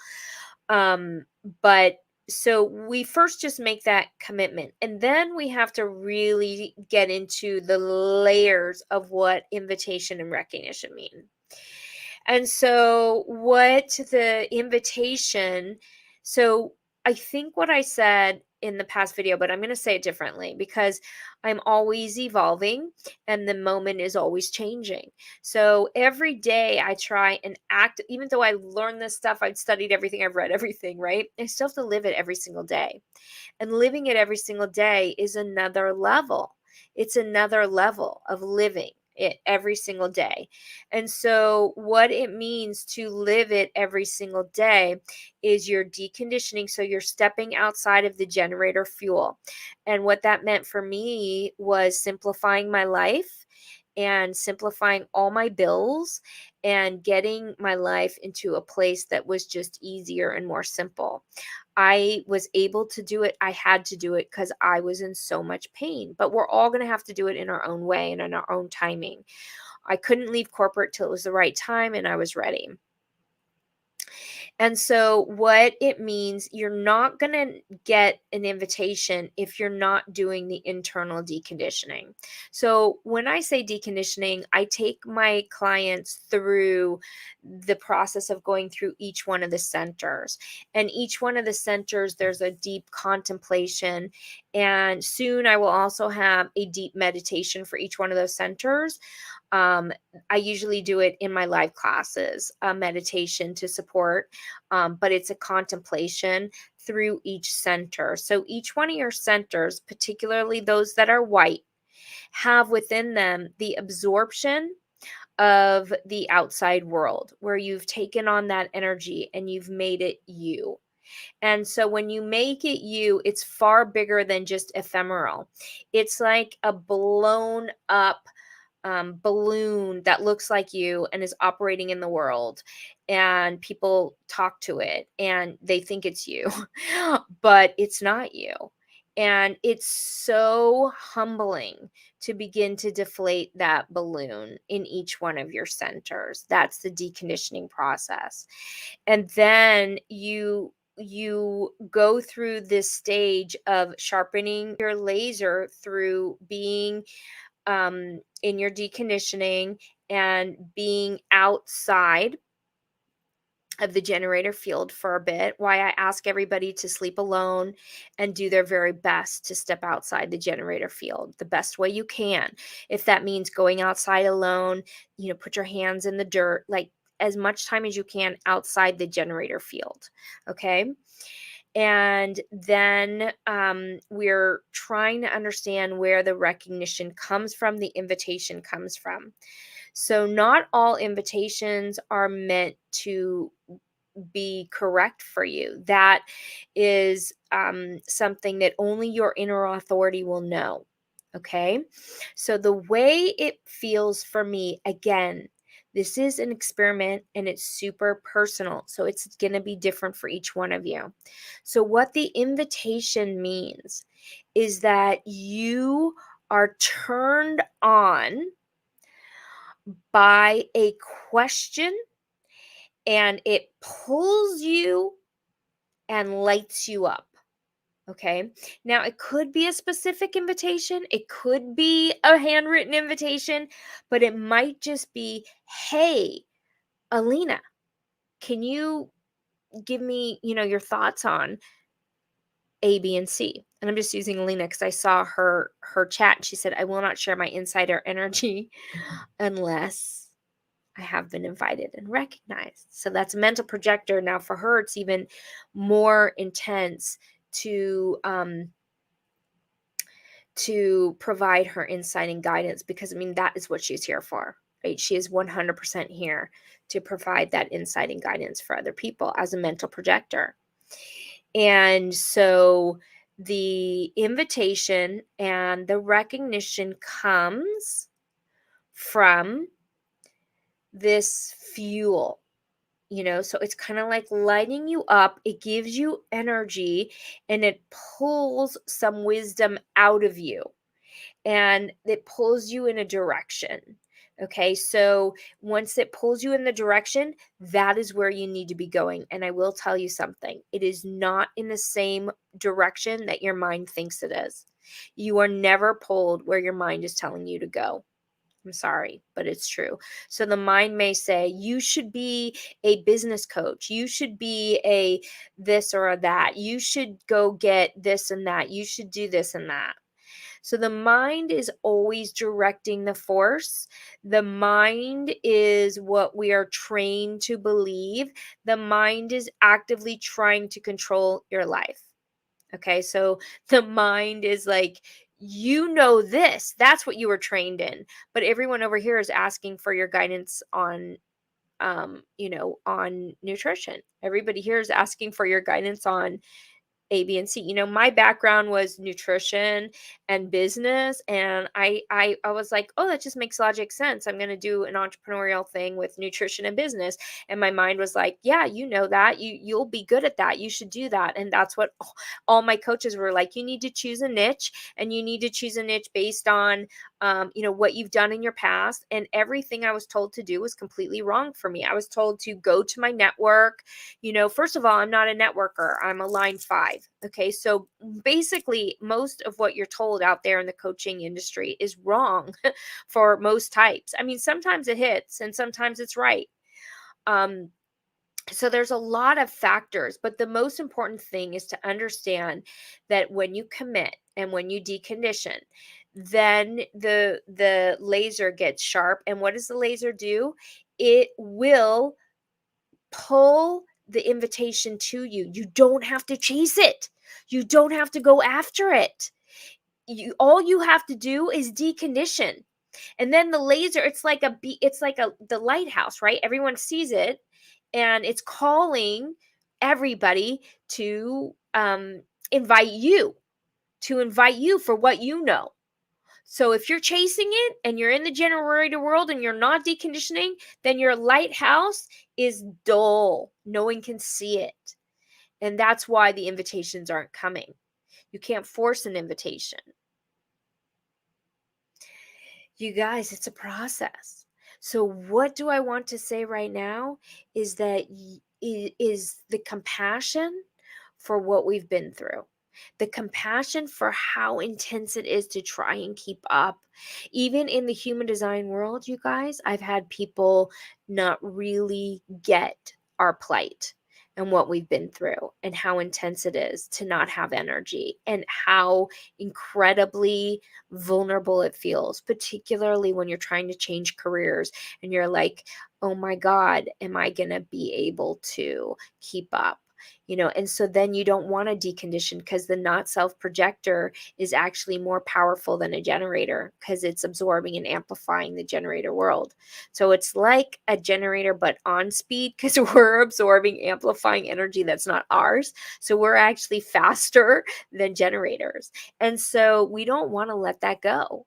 But so we first just make that commitment, and then we have to really get into the layers of what invitation and recognition mean. And so what the invitation, so I think what I said in the past video, but I'm going to say it differently because I'm always evolving and the moment is always changing. So every day I try and act, even though I learned this stuff, I've studied everything, I've read everything, right? I still have to live it every single day. And living it every single day is another level. It's another level of living it every single day. And so what it means to live it every single day is you're deconditioning. So you're stepping outside of the generator fuel. And what that meant for me was simplifying my life and simplifying all my bills and getting my life into a place that was just easier and more simple. I was able to do it. I had to do it because I was in so much pain, but we're all going to have to do it in our own way and in our own timing. I couldn't leave corporate till it was the right time and I was ready. And so what it means, you're not going to get an invitation if you're not doing the internal deconditioning. So when I say deconditioning, I take my clients through the process of going through each one of the centers. And each one of the centers, there's a deep contemplation. And soon I will also have a deep meditation for each one of those centers. I usually do it in my live classes, a meditation to support, but it's a contemplation through each center. So each one of your centers, particularly those that are white, have within them the absorption of the outside world where you've taken on that energy and you've made it you. And so when you make it you, it's far bigger than just ephemeral. It's like a blown up balloon that looks like you and is operating in the world. And people talk to it and they think it's you, but it's not you. And it's so humbling to begin to deflate that balloon in each one of your centers. That's the deconditioning process. And then you go through this stage of sharpening your laser through being in your deconditioning and being outside of the generator field for a bit. Why I ask everybody to sleep alone and do their very best to step outside the generator field the best way you can. If that means going outside alone, put your hands in the dirt, like as much time as you can outside the generator field. Okay. And then we're trying to understand where the recognition comes from, the invitation comes from. So, not all invitations are meant to be correct for you. That is something that only your inner authority will know. Okay. So, the way it feels for me, again, this is an experiment and it's super personal. So, it's going to be different for each one of you. So, what the invitation means is that you are turned on by a question and it pulls you and lights you up. Okay. Now, it could be a specific invitation, it could be a handwritten invitation, but it might just be, hey, Alina, can you give me, your thoughts on A, B, and C? And I'm just using Alina because I saw her chat and she said, I will not share my insider energy unless I have been invited and recognized. So that's a mental projector. Now for her, it's even more intense to provide her insight and guidance because that is what she's here for, right? She is 100% here to provide that insight and guidance for other people as a mental projector. And so the invitation and the recognition comes from this fuel. So it's kind of like lighting you up. It gives you energy and it pulls some wisdom out of you and it pulls you in a direction. Okay. So once it pulls you in the direction, that is where you need to be going. And I will tell you something, it is not in the same direction that your mind thinks it is. You are never pulled where your mind is telling you to go. I'm sorry, but it's true. So the mind may say, you should be a business coach. You should be a this or a that. You should go get this and that. You should do this and that. So the mind is always directing the force. The mind is what we are trained to believe. The mind is actively trying to control your life. Okay, so the mind is like, this. That's what you were trained in. But everyone over here is asking for your guidance on on nutrition. Everybody here is asking for your guidance on A, B, and C. My background was nutrition and business, and I was like, oh, that just makes logic sense. I'm going to do an entrepreneurial thing with nutrition and business, and my mind was like, yeah, that you'll be good at that. You should do that, and that's what all my coaches were like. You need to choose a niche, and you need to choose a niche based on what you've done in your past. And everything I was told to do was completely wrong for me. I was told to go to my network. First of all, I'm not a networker. I'm a line 5. Okay. So basically, most of what you're told out there in the coaching industry is wrong for most types. Sometimes it hits and sometimes it's right. So there's a lot of factors, but the most important thing is to understand that when you commit and when you decondition, then the laser gets sharp. And what does the laser do? It will pull the invitation to you. You don't have to chase it. You don't have to go after it. All you have to do is decondition. And then the laser, it's like the lighthouse, right? Everyone sees it, and it's calling everybody to invite you for what you know. So if you're chasing it and you're in the generator world and you're not deconditioning, then your lighthouse is dull. No one can see it. And that's why the invitations aren't coming. You can't force an invitation. You guys, it's a process. So what do I want to say right now is that is the compassion for what we've been through. The compassion for how intense it is to try and keep up. Even in the human design world, you guys, I've had people not really get our plight and what we've been through and how intense it is to not have energy and how incredibly vulnerable it feels, particularly when you're trying to change careers and you're like, oh my God, am I going to be able to keep up? And so then you don't want to decondition because the not self projector is actually more powerful than a generator because it's absorbing and amplifying the generator world. So it's like a generator, but on speed because we're absorbing, amplifying energy that's not ours. So we're actually faster than generators. And so we don't want to let that go.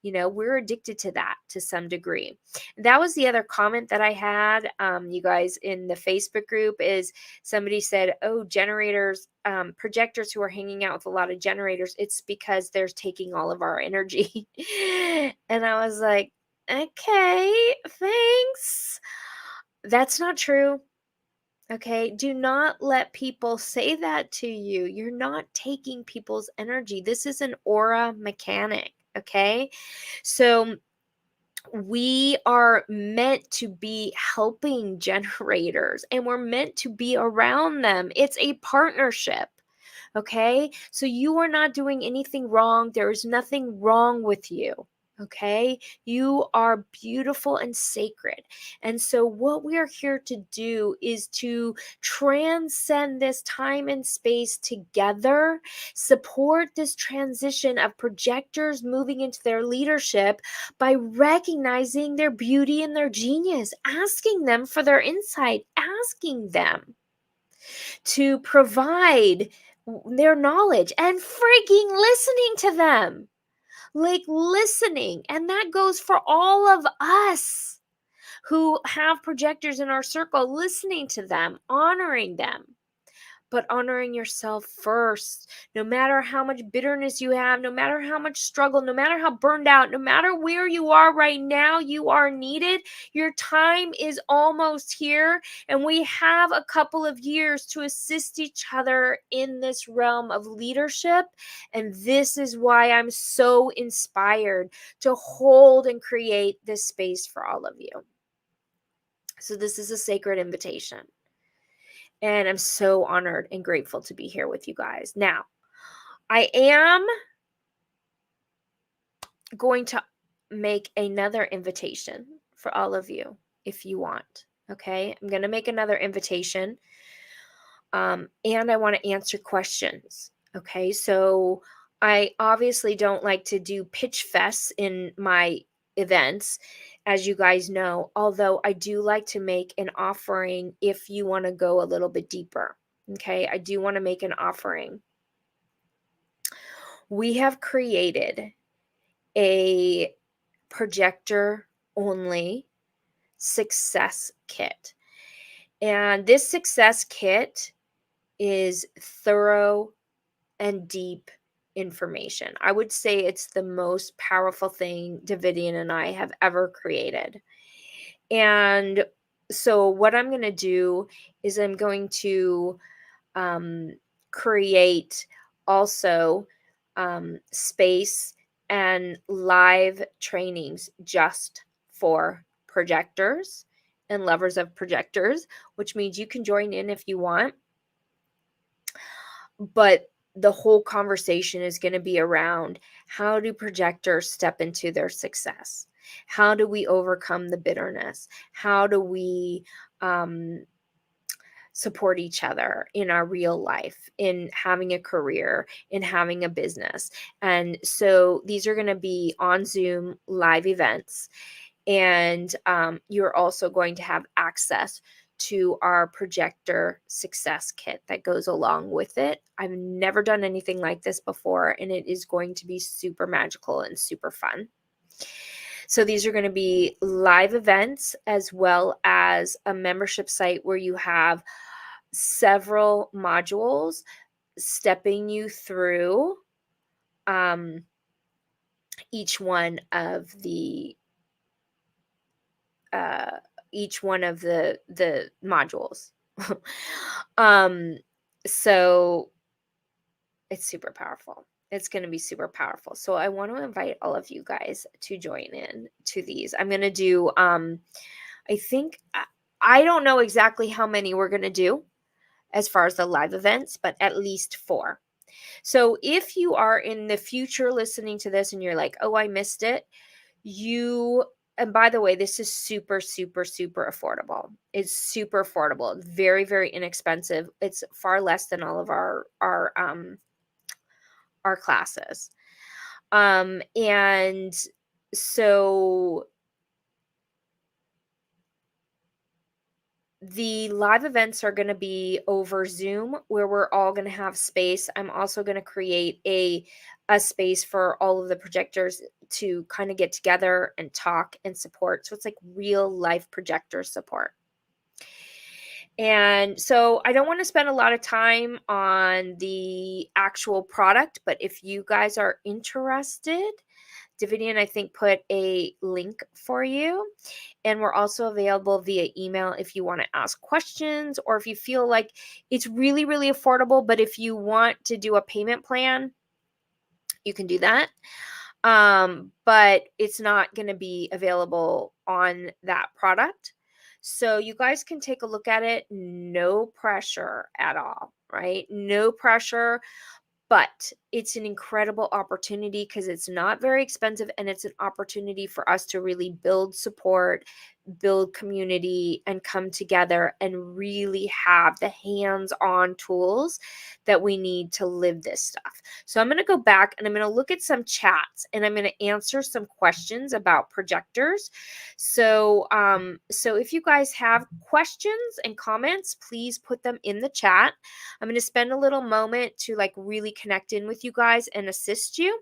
We're addicted to that to some degree. That was the other comment that I had, you guys, in the Facebook group is somebody said, oh, generators, projectors who are hanging out with a lot of generators, it's because they're taking all of our energy. And I was like, okay, thanks. That's not true. Okay, do not let people say that to you. You're not taking people's energy. This is an aura mechanic. Okay, so we are meant to be helping generators and we're meant to be around them. It's a partnership. Okay, so you are not doing anything wrong. There is nothing wrong with you. Okay, you are beautiful and sacred. And so, what we are here to do is to transcend this time and space together, support this transition of projectors moving into their leadership by recognizing their beauty and their genius, asking them for their insight, asking them to provide their knowledge and freaking listening to them. Like listening. And that goes for all of us who have projectors in our circle, listening to them, honoring them, but honoring yourself first. No matter how much bitterness you have, no matter how much struggle, no matter how burned out, no matter where you are right now, you are needed. Your time is almost here, and we have a couple of years to assist each other in this realm of leadership. And this is why I'm so inspired to hold and create this space for all of you. So this is a sacred invitation. And I'm so honored and grateful to be here with you guys. Now, I am going to make another invitation for all of you if you want. Okay, I'm going to make another invitation. And I want to answer questions. Okay, so I obviously don't like to do pitch fests in my events, as you guys know, although I do like to make an offering if you want to go a little bit deeper. Okay, I do want to make an offering. We have created a projector only success kit. And this success kit is thorough and deep information. I would say it's the most powerful thing Davidian and I have ever created. And so what I'm going to do is I'm going to create also space and live trainings just for projectors and lovers of projectors, which means you can join in if you want. But the whole conversation is going to be around how do projectors step into their success? How do we overcome the bitterness? How do we support each other in our real life, in having a career, in having a business? And so these are going to be on Zoom live events. And you're also going to have access to our projector success kit that goes along with it. I've never done anything like this before, and it is going to be super magical and super fun. So these are going to be live events as well as a membership site where you have several modules stepping you through each one of the modules. So it's super powerful. It's going to be super powerful. So I want to invite all of you guys to join in to these. I'm going to do, I think, I don't know exactly how many we're going to do as far as the live events, but at least 4. So if you are in the future listening to this and you're like, oh, I missed it, and by the way, this is super, super, super affordable. It's super affordable, very, very inexpensive. It's far less than all of our classes. And so the live events are going to be over Zoom, where we're all going to have space. I'm also going to create a space for all of the projectors to kind of get together and talk and support. So it's like real life projector support. And so I don't want to spend a lot of time on the actual product, but if you guys are interested, Davidian, I think, put a link for you. And we're also available via email if you want to ask questions, or if you feel like it's really, really affordable, but if you want to do a payment plan, you can do that. But it's not going to be available on that product. So you guys can take a look at it. No pressure at all, right? No pressure. But it's an incredible opportunity because it's not very expensive, and it's an opportunity for us to really build support, build community, and come together and really have the hands-on tools that we need to live this stuff. So I'm going to go back and I'm going to look at some chats, and I'm going to answer some questions about projectors. So if you guys have questions and comments, please put them in the chat. I'm going to spend a little moment to like really connect in with you guys and assist you.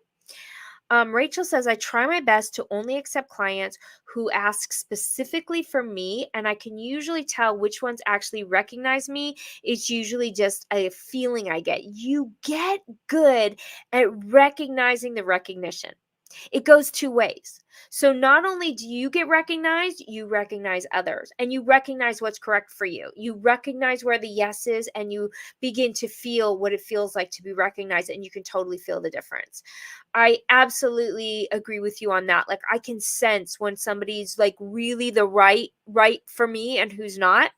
Rachel says, I try my best to only accept clients who ask specifically for me, and I can usually tell which ones actually recognize me. It's usually just a feeling I get. You get good at recognizing the recognition. It goes 2 ways. So not only do you get recognized, you recognize others, and you recognize what's correct for you. You recognize where the yes is, and you begin to feel what it feels like to be recognized, and you can totally feel the difference. I absolutely agree with you on that. Like, I can sense when somebody's like really the right for me and who's not.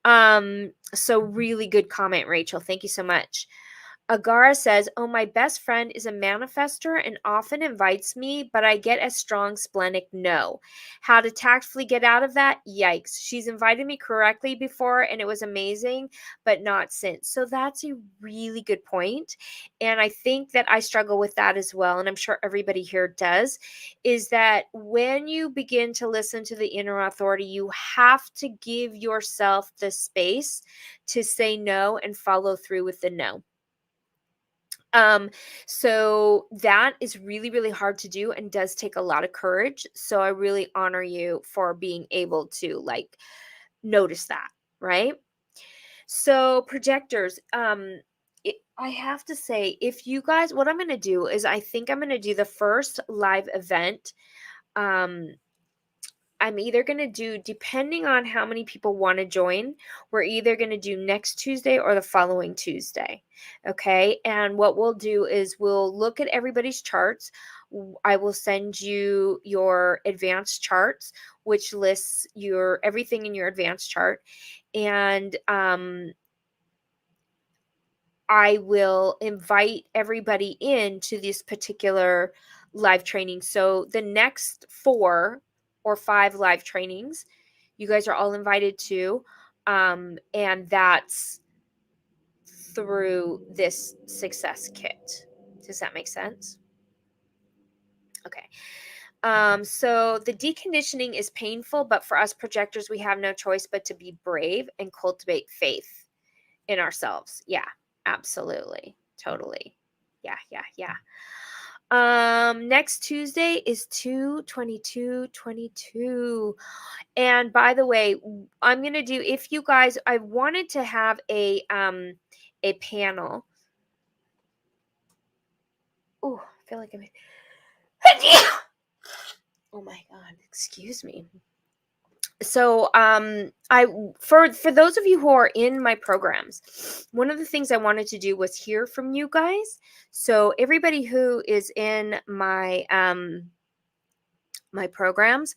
So really good comment, Rachel. Thank you so much. Agara says, oh, my best friend is a manifester and often invites me, but I get a strong splenic no. How to tactfully get out of that? Yikes. She's invited me correctly before and it was amazing, but not since. So that's a really good point. And I think that I struggle with that as well. And I'm sure everybody here does, is that when you begin to listen to the inner authority, you have to give yourself the space to say no and follow through with the no. So that is really, really hard to do and does take a lot of courage. So I really honor you for being able to like notice that, right? So projectors, I have to say, if you guys, what I'm going to do is I think I'm going to do the first live event. I'm either going to do, depending on how many people want to join, we're either going to do next Tuesday or the following Tuesday. Okay. And what we'll do is we'll look at everybody's charts. I will send you your advanced charts, which lists your everything in your advanced chart. And I will invite everybody into this particular live training. So the next 4 or 5 live trainings, you guys are all invited to, and that's through this success kit. Does that make sense? Okay. So the deconditioning is painful, but for us projectors, we have no choice but to be brave and cultivate faith in ourselves. Yeah, absolutely. Totally. Yeah, yeah, yeah. Next Tuesday is 2/22/22. And by the way, I'm gonna do, if you guys, I wanted to have a panel. Oh, I feel like I'm oh my god, excuse me. So I for those of you who are in my programs, one of the things I wanted to do was hear from you guys. So everybody who is in my programs,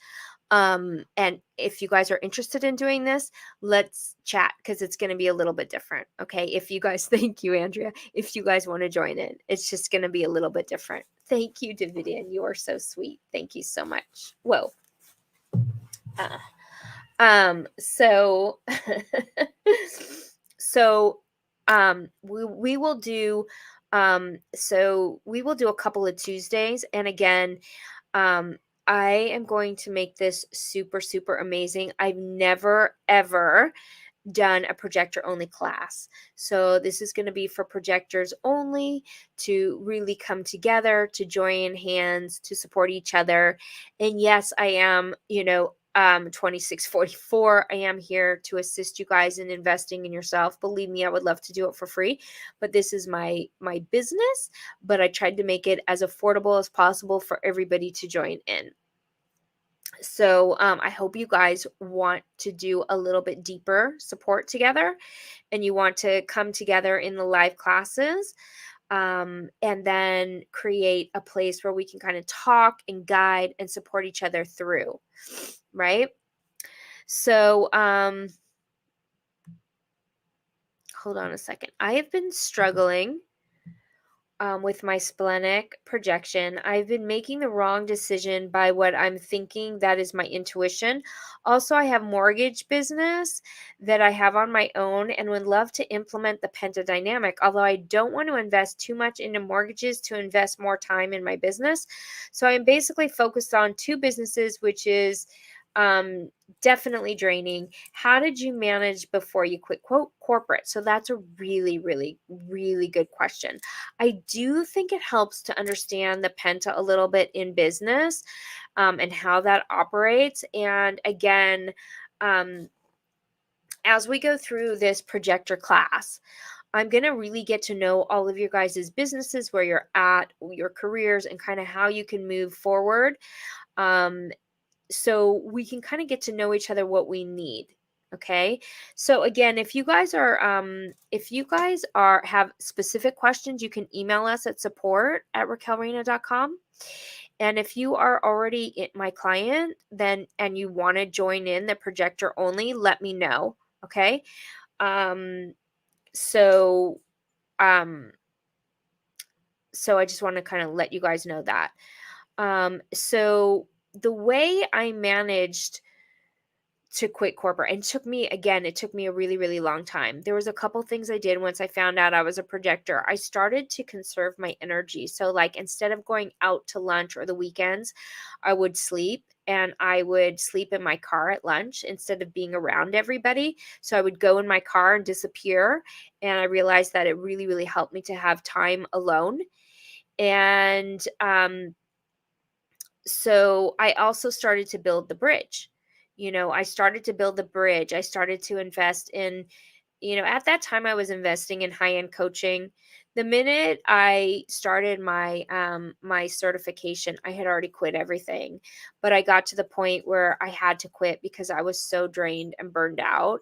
and if you guys are interested in doing this, let's chat, because it's going to be a little bit different. Okay, if you guys thank you, Andrea, if you guys want to join in, it's just going to be a little bit different. Thank you, Davidian, you are so sweet. Thank you so much. Whoa. So so we will do, we will do a couple of Tuesdays, and again, I am going to make this super super amazing. I've never ever done a projector only class. So this is going to be for projectors only, to really come together, to join hands, to support each other. And yes, I am, 2644. I am here to assist you guys in investing in yourself. Believe me, I would love to do it for free, but this is my business, but I tried to make it as affordable as possible for everybody to join in. So I hope you guys want to do a little bit deeper support together, and you want to come together in the live classes, and then create a place where we can kind of talk and guide and support each other through, right? So hold on a second. I have been struggling with my splenic projection. I've been making the wrong decision by what I'm thinking that is my intuition. Also, I have mortgage business that I have on my own and would love to implement the pentadynamic, although I don't want to invest too much into mortgages to invest more time in my business. So I'm basically focused on 2 businesses, which is definitely draining. How did you manage before you quit corporate? So that's a really, really, really good question. I do think it helps to understand the penta a little bit in business, and how that operates. And again, as we go through this projector class, I'm going to really get to know all of your guys' businesses, where you're at, your careers, and kind of how you can move forward. So we can kind of get to know each other, what we need. Okay. So again, if you guys have specific questions, you can email us at support@raquelreina.com. And if you are already my client, then, and you want to join in the projector only, let me know. Okay. So um so I just want to kind of let you guys know that. So the way I managed to quit corporate, and it took me a really really long time. There was a couple things I did once I found out I was a projector. I started to conserve my energy. So like, instead of going out to lunch or the weekends, I would sleep, and I would sleep in my car at lunch instead of being around everybody. So I would go in my car and disappear, and I realized that it really really helped me to have time alone. And so I also started to build the bridge. I started to build the bridge. I started to invest in, at that time I was investing in high-end coaching. The minute I started my certification, I had already quit everything. But I got to the point where I had to quit because I was so drained and burned out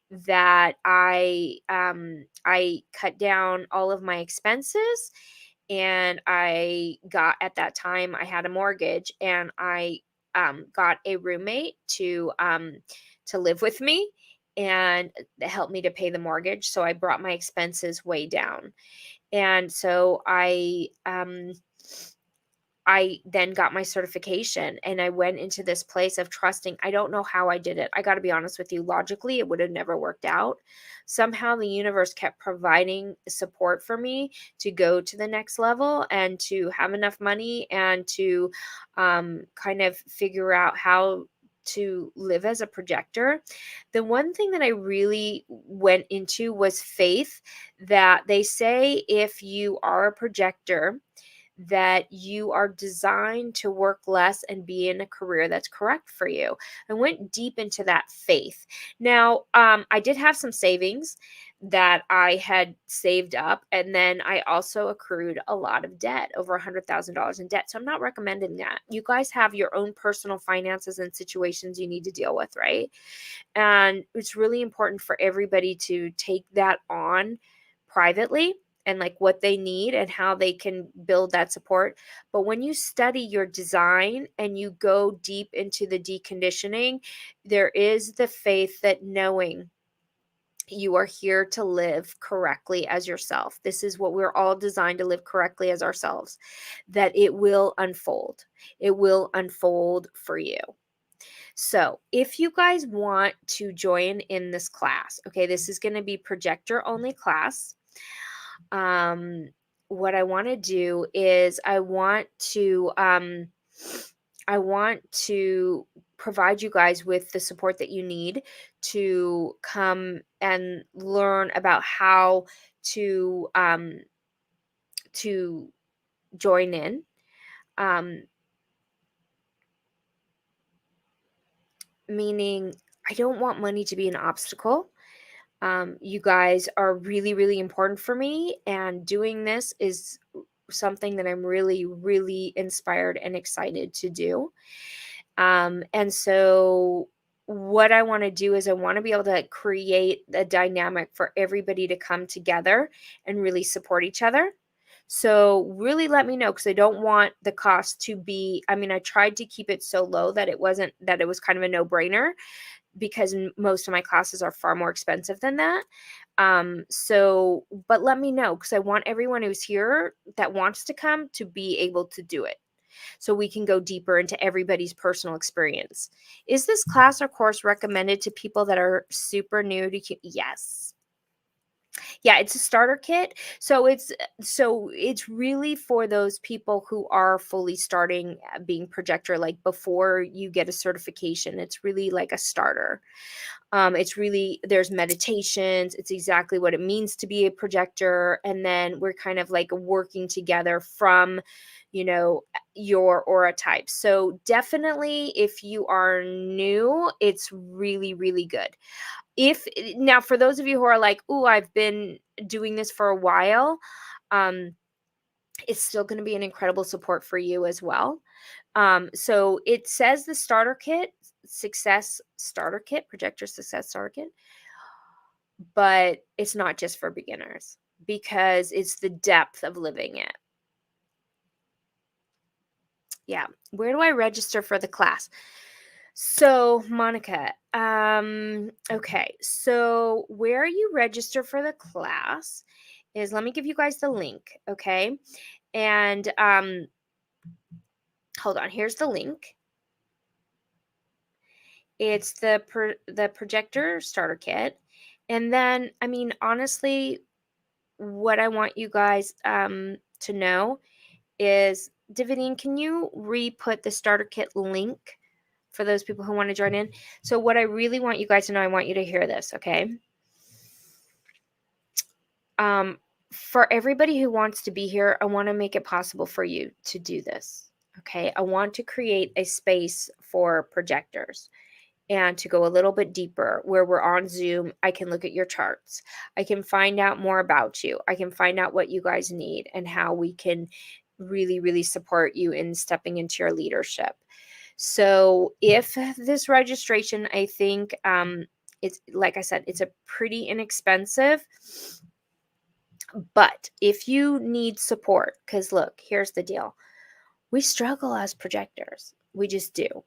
that I cut down all of my expenses. And at that time I had a mortgage, and I got a roommate to live with me. and it helped me to pay the mortgage. So I brought my expenses way down. And so I then got my certification and I went into this place of trusting. I don't know how I did it. I got to be honest with you. Logically, it would have never worked out. Somehow the universe kept providing support for me to go to the next level and to have enough money and to kind of figure out how to live as a projector. The one thing that I really went into was faith, that they say if you are a projector, that you are designed to work less and be in a career that's correct for you. I went deep into that faith. Now, I did have some savings that I had saved up, and then I also accrued a lot of debt, over $100,000 in debt. So I'm not recommending that. You guys have your own personal finances and situations you need to deal with, right? And it's really important for everybody to take that on privately and like what they need and how they can build that support. But when you study your design and you go deep into the deconditioning, there is the faith that knowing you are here to live correctly as yourself. This is what we're all designed to live correctly as ourselves, that it will unfold. It will unfold for you. So, if you guys want to join in this class, okay, this is going to be projector only class. Um, what I want to do is I want to provide you guys with the support that you need to come and learn about how to join in. Um, Meaning, I don't want money to be an obstacle. You guys are really, really important for me, and doing this is something that I'm really, really inspired and excited to do. And so, what I want to do is I want to be able to create a dynamic for everybody to come together and really support each other. So, really let me know, because I don't want the cost to be, I mean, I tried to keep it so low that it wasn't, that it was kind of a no brainer, because most of my classes are far more expensive than that. So, but let me know, because I want everyone who's here that wants to come to be able to do it. So we can go deeper into everybody's personal experience. Is this class or course recommended to people that are super new to yes. Yeah, it's a starter kit. So it's really for those people who are fully starting being projector, like before you get a certification. It's really like a starter. It's really, there's meditations. It's exactly what it means to be a projector. And then we're kind of like working together from, your aura type. So definitely if you are new, it's really, really good. If now for those of you who are like, "Oh, I've been doing this for a while," um, it's still going to be an incredible support for you as well. So it says the starter kit, success starter kit, projector success starter kit, but it's not just for beginners, because it's the depth of living it. Yeah. Where do I register for the class? So, Monica, okay. So where you register for the class is, let me give you guys the link, okay? And hold on, here's the link. It's the projector starter kit. And then, I mean, honestly, what I want you guys to know is, Davidian, can you re-put the starter kit link for those people who want to join in? So what I really want you guys to know, I want you to hear this, okay? For everybody who wants to be here, I want to make it possible for you to do this, okay? I want to create a space for projectors and to go a little bit deeper, where we're on Zoom. I can look at your charts. I can find out more about you. I can find out what you guys need and how we can really, really support you in stepping into your leadership. So if this registration, I think it's, like I said, it's a pretty inexpensive. But if you need support, because look, here's the deal. We struggle as projectors. We just do.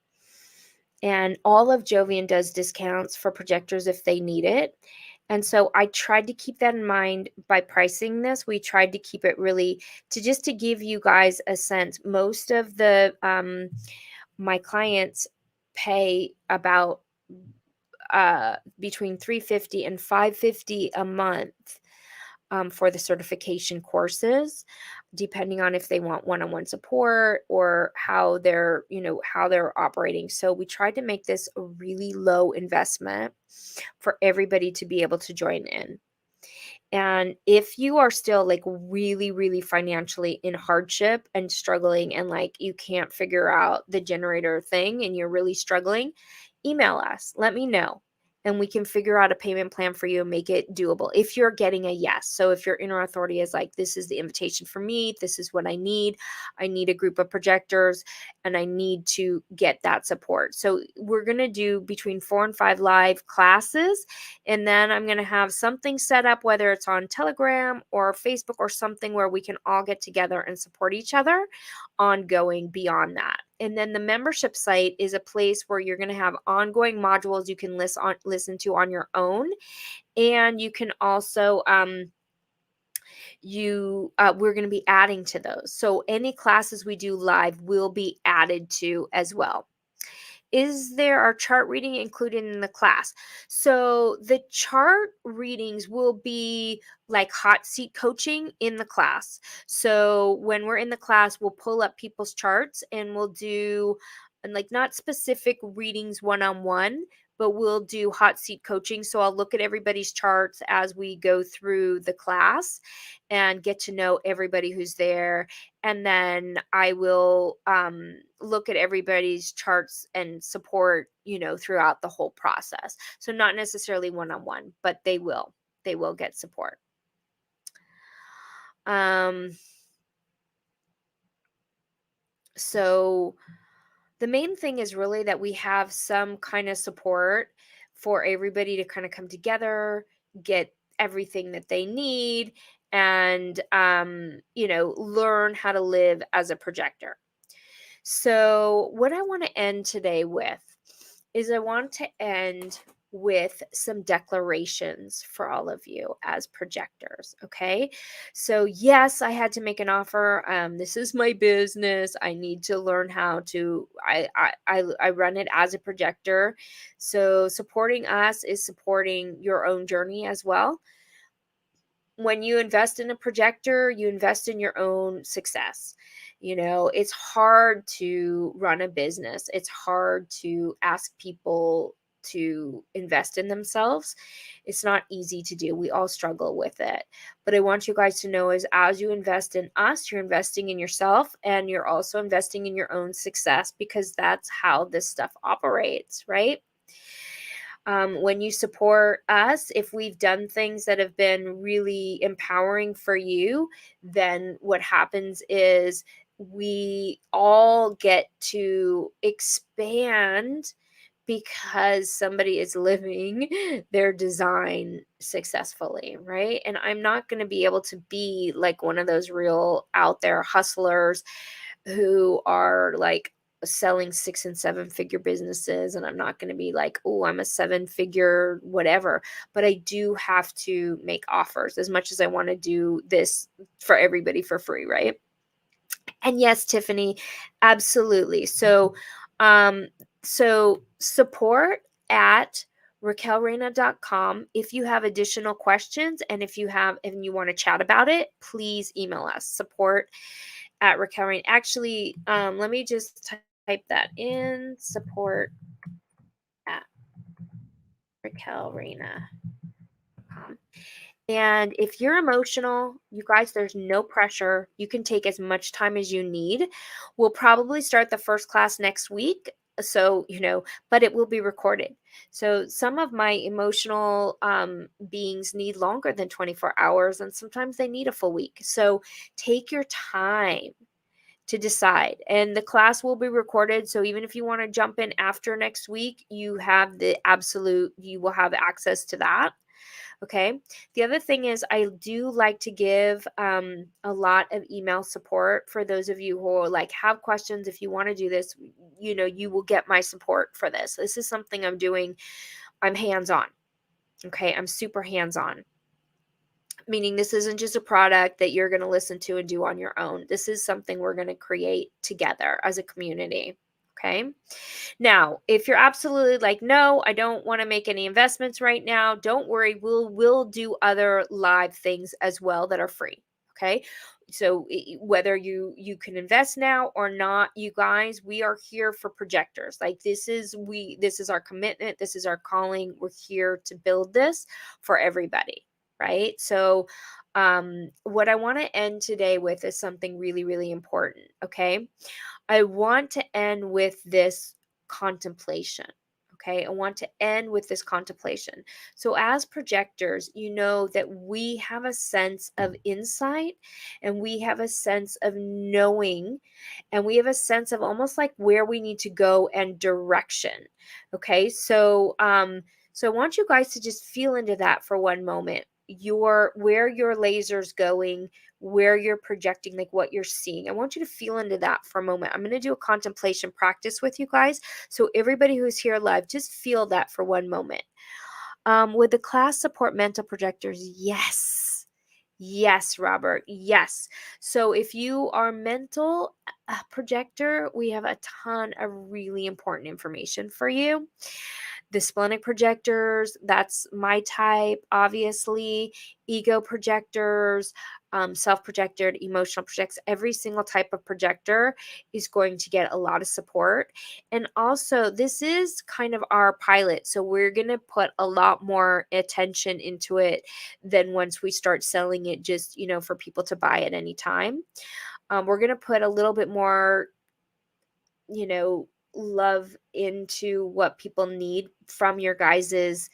And all of Jovian does discounts for projectors if they need it. And so I tried to keep that in mind by pricing this. We tried to keep it really to give you guys a sense. Most of the my clients pay about between $350 and $550 a month for the certification courses, depending on if they want one-on-one support or how they're operating. So we tried to make this a really low investment for everybody to be able to join in. And if you are still like really, really financially in hardship and struggling and like you can't figure out the generator thing and you're really struggling, email us. Let me know. And we can figure out a payment plan for you and make it doable if you're getting a yes. So if your inner authority is like, this is the invitation for me, this is what I need a group of projectors and I need to get that support. So we're going to do between 4 and 5 live classes. And then I'm going to have something set up, whether it's on Telegram or Facebook or something where we can all get together and support each other ongoing beyond that. And then the membership site is a place where you're going to have ongoing modules you can listen to on your own. And you can also, we're going to be adding to those. So any classes we do live will be added to as well. Is there our chart reading included in the class? So the chart readings will be like hot seat coaching in the class. So when we're in the class, we'll pull up people's charts and we'll do like not specific readings one-on-one, but we'll do hot seat coaching. So I'll look at everybody's charts as we go through the class and get to know everybody who's there. And then I will look at everybody's charts and support, throughout the whole process. So not necessarily one-on-one, but they will get support. So the main thing is really that we have some kind of support for everybody to kind of come together, get everything that they need, and learn how to live as a projector. So what I want to end today with is I want to end with some declarations for all of you as projectors. Okay. So yes, I had to make an offer. This is my business. I need to learn how to, I run it as a projector. So supporting us is supporting your own journey as well. When you invest in a projector, you invest in your own success. It's hard to run a business. It's hard to ask people to invest in themselves. It's not easy to do. We all struggle with it. But I want you guys to know is as you invest in us, you're investing in yourself and you're also investing in your own success because that's how this stuff operates, right? When you support us, if we've done things that have been really empowering for you, then what happens is we all get to expand because somebody is living their design successfully, right? And I'm not going to be able to be like one of those real out there hustlers who are like selling 6 and 7 figure businesses, and I'm not going to be like, oh, I'm a 7-figure whatever, but I do have to make offers as much as I want to do this for everybody for free, right? And yes, Tiffany, absolutely. So support at raquelreina.com. If you have additional questions and if you want to chat about it, please email us support at Raquel Reina. Actually, let me just type that in, support at raquelreina.com. And if you're emotional, you guys, there's no pressure. You can take as much time as you need. We'll probably start the first class next week. So, but it will be recorded. So some of my emotional beings need longer than 24 hours, and sometimes they need a full week. So take your time to decide. And the class will be recorded. So even if you want to jump in after next week, you will have access to that. Okay. The other thing is I do like to give a lot of email support for those of you who like have questions. If you want to do this, you will get my support for this. This is something I'm doing. I'm hands-on. Okay. I'm super hands-on, meaning this isn't just a product that you're going to listen to and do on your own. This is something we're going to create together as a community. Okay. Now, if you're absolutely like, no, I don't want to make any investments right now, don't worry. We'll do other live things as well that are free. Okay. So whether you can invest now or not, you guys, we are here for projectors. Like this is our commitment. This is our calling. We're here to build this for everybody. Right. So what I want to end today with is something really, really important. Okay. I want to end with this contemplation. Okay. I want to end with this contemplation. So, as projectors, you know that we have a sense of insight and we have a sense of knowing and we have a sense of almost like where we need to go and direction. Okay. So I want you guys to just feel into that for one moment. Where your laser's going, where you're projecting, like what you're seeing. I want you to feel into that for a moment. I'm going to do a contemplation practice with you guys. So everybody who's here live, just feel that for one moment. Would the class support mental projectors? Yes. Yes, Robert. Yes. So if you are mental projector, we have a ton of really important information for you. The splenic projectors, that's my type, obviously. Ego projectors, self-projected, emotional projects, every single type of projector is going to get a lot of support. And also, this is kind of our pilot. So we're going to put a lot more attention into it than once we start selling it just, for people to buy at any time. We're going to put a little bit more, love into what people need from your guys's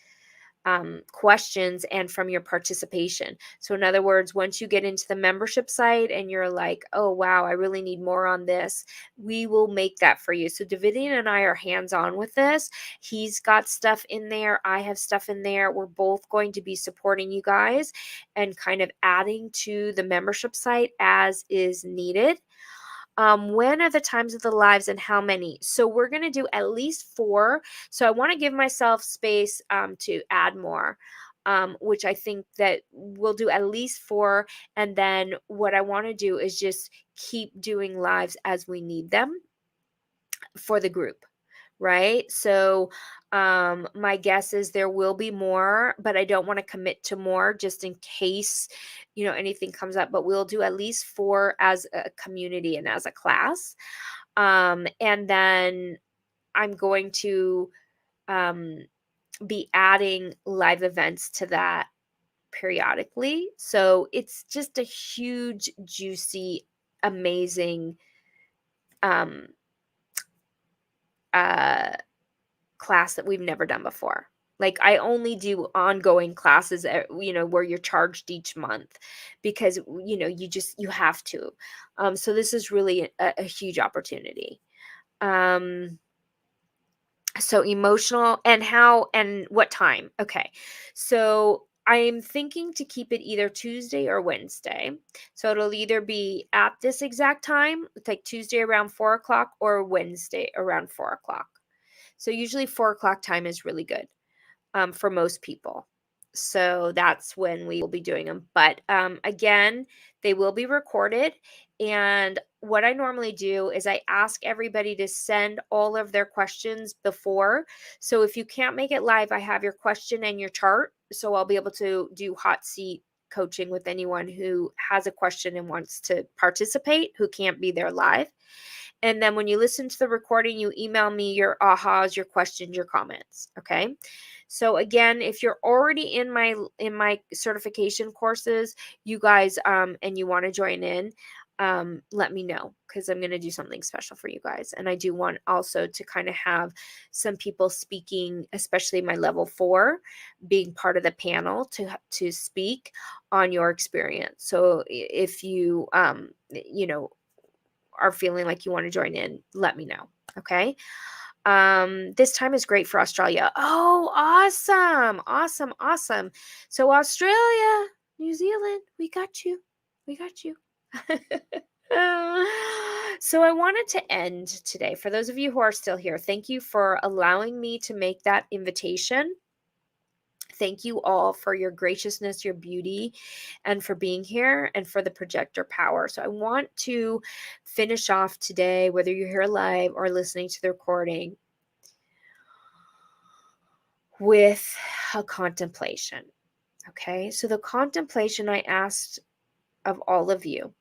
questions and from your participation. So in other words, once you get into the membership site and you're like, oh wow, I really need more on this, we will make that for you. So Davidian and I are hands-on with this. He's got stuff in there, I have stuff in there. We're both going to be supporting you guys and kind of adding to the membership site as is needed. When are the times of the lives and how many? So we're going to do at least 4. So I want to give myself space to add more, which I think that we'll do at least 4. And then what I want to do is just keep doing lives as we need them for the group. Right. So my guess is there will be more, but I don't want to commit to more just in case, anything comes up, but we'll do at least 4 as a community and as a class. And then I'm going to be adding live events to that periodically. So it's just a huge, juicy, amazing class that we've never done before. Like I only do ongoing classes, where you're charged each month because, you have to. So this is really a huge opportunity. So emotional and how and what time? Okay. So I'm thinking to keep it either Tuesday or Wednesday. So it'll either be at this exact time, like Tuesday around 4:00 or Wednesday around 4:00. So usually 4:00 time is really good for most people. So that's when we will be doing them. But again, they will be recorded. And what I normally do is I ask everybody to send all of their questions before. So if you can't make it live, I have your question and your chart. So I'll be able to do hot seat coaching with anyone who has a question and wants to participate who can't be there live. And then when you listen to the recording, you email me your ahas, your questions, your comments. Okay. So again, if you're already in my certification courses, you guys, and you want to join in, let me know because I'm going to do something special for you guys. And I do want also to kind of have some people speaking, especially my level 4, being part of the panel to speak on your experience. So if you, are feeling like you want to join in, let me know. Okay. This time is great for Australia. Oh, awesome. Awesome. Awesome. So Australia, New Zealand, we got you. We got you. So I wanted to end today. For those of you who are still here, thank you for allowing me to make that invitation. Thank you all for your graciousness, your beauty, and for being here and for the projector power. So I want to finish off today, whether you're here live or listening to the recording, with a contemplation. Okay, so the contemplation I asked of all of you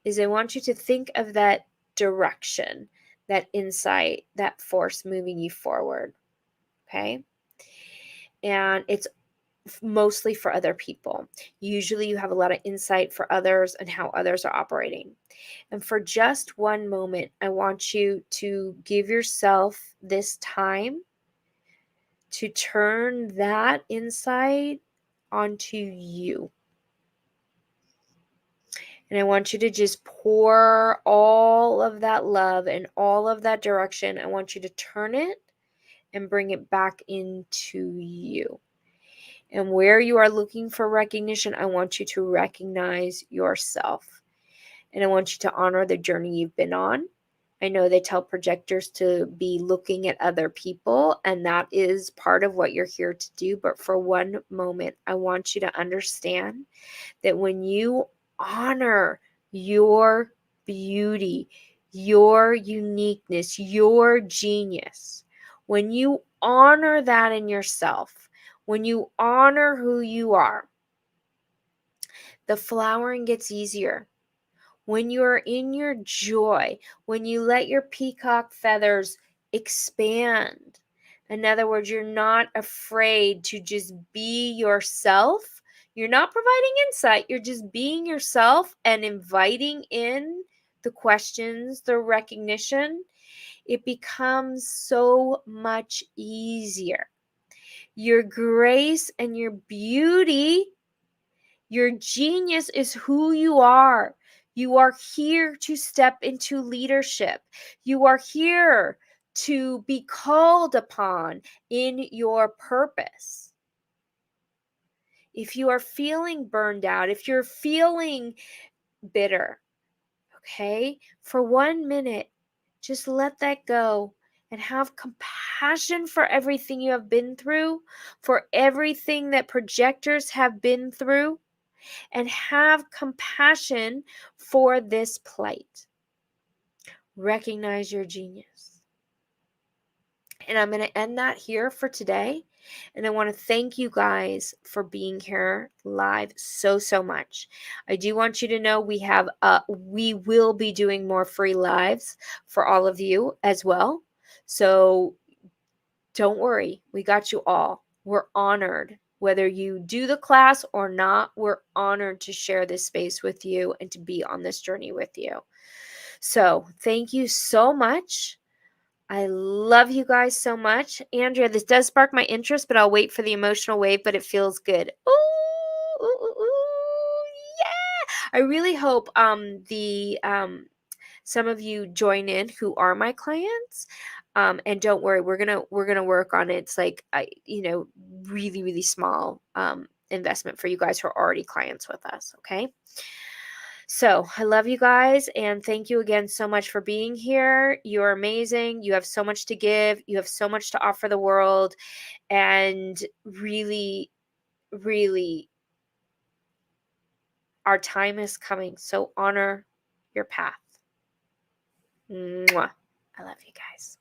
is I want you to think of that direction, that insight, that force moving you forward. Okay, and it's mostly for other people. Usually you have a lot of insight for others and how others are operating. And for just one moment, I want you to give yourself this time to turn that insight onto you. And I want you to just pour all of that love and all of that direction. I want you to turn it and bring it back into you. And where you are looking for recognition, I want you to recognize yourself. And I want you to honor the journey you've been on. I know they tell projectors to be looking at other people, and that is part of what you're here to do. But for one moment, I want you to understand that when you honor your beauty, your uniqueness, your genius, when you honor that in yourself, when you honor who you are, the flowering gets easier. When you're in your joy, when you let your peacock feathers expand, in other words, you're not afraid to just be yourself. You're not providing insight, you're just being yourself and inviting in the questions, the recognition. It becomes so much easier. Your grace and your beauty, your genius is who you are. You are here to step into leadership. You are here to be called upon in your purpose. If you are feeling burned out, if you're feeling bitter, okay, for 1 minute, just let that go and have compassion for everything you have been through, for everything that projectors have been through, and have compassion for this plight. Recognize your genius. And I'm going to end that here for today. And I want to thank you guys for being here live so much. I do want you to know we will be doing more free lives for all of you as well. So don't worry, we got you all. We're honored. Whether you do the class or not, we're honored to share this space with you and to be on this journey with you. So thank you so much. I love you guys so much. Andrea, this does spark my interest, but I'll wait for the emotional wave, but it feels good. Ooh, ooh, ooh, ooh, yeah. I really hope some of you join in who are my clients. And don't worry, we're gonna work on it. It's like really small investment for you guys who are already clients with us. Okay. So I love you guys and thank you again so much for being here. You're amazing. You have so much to give. You have so much to offer the world. And really, really, our time is coming. So honor your path. Mwah. I love you guys.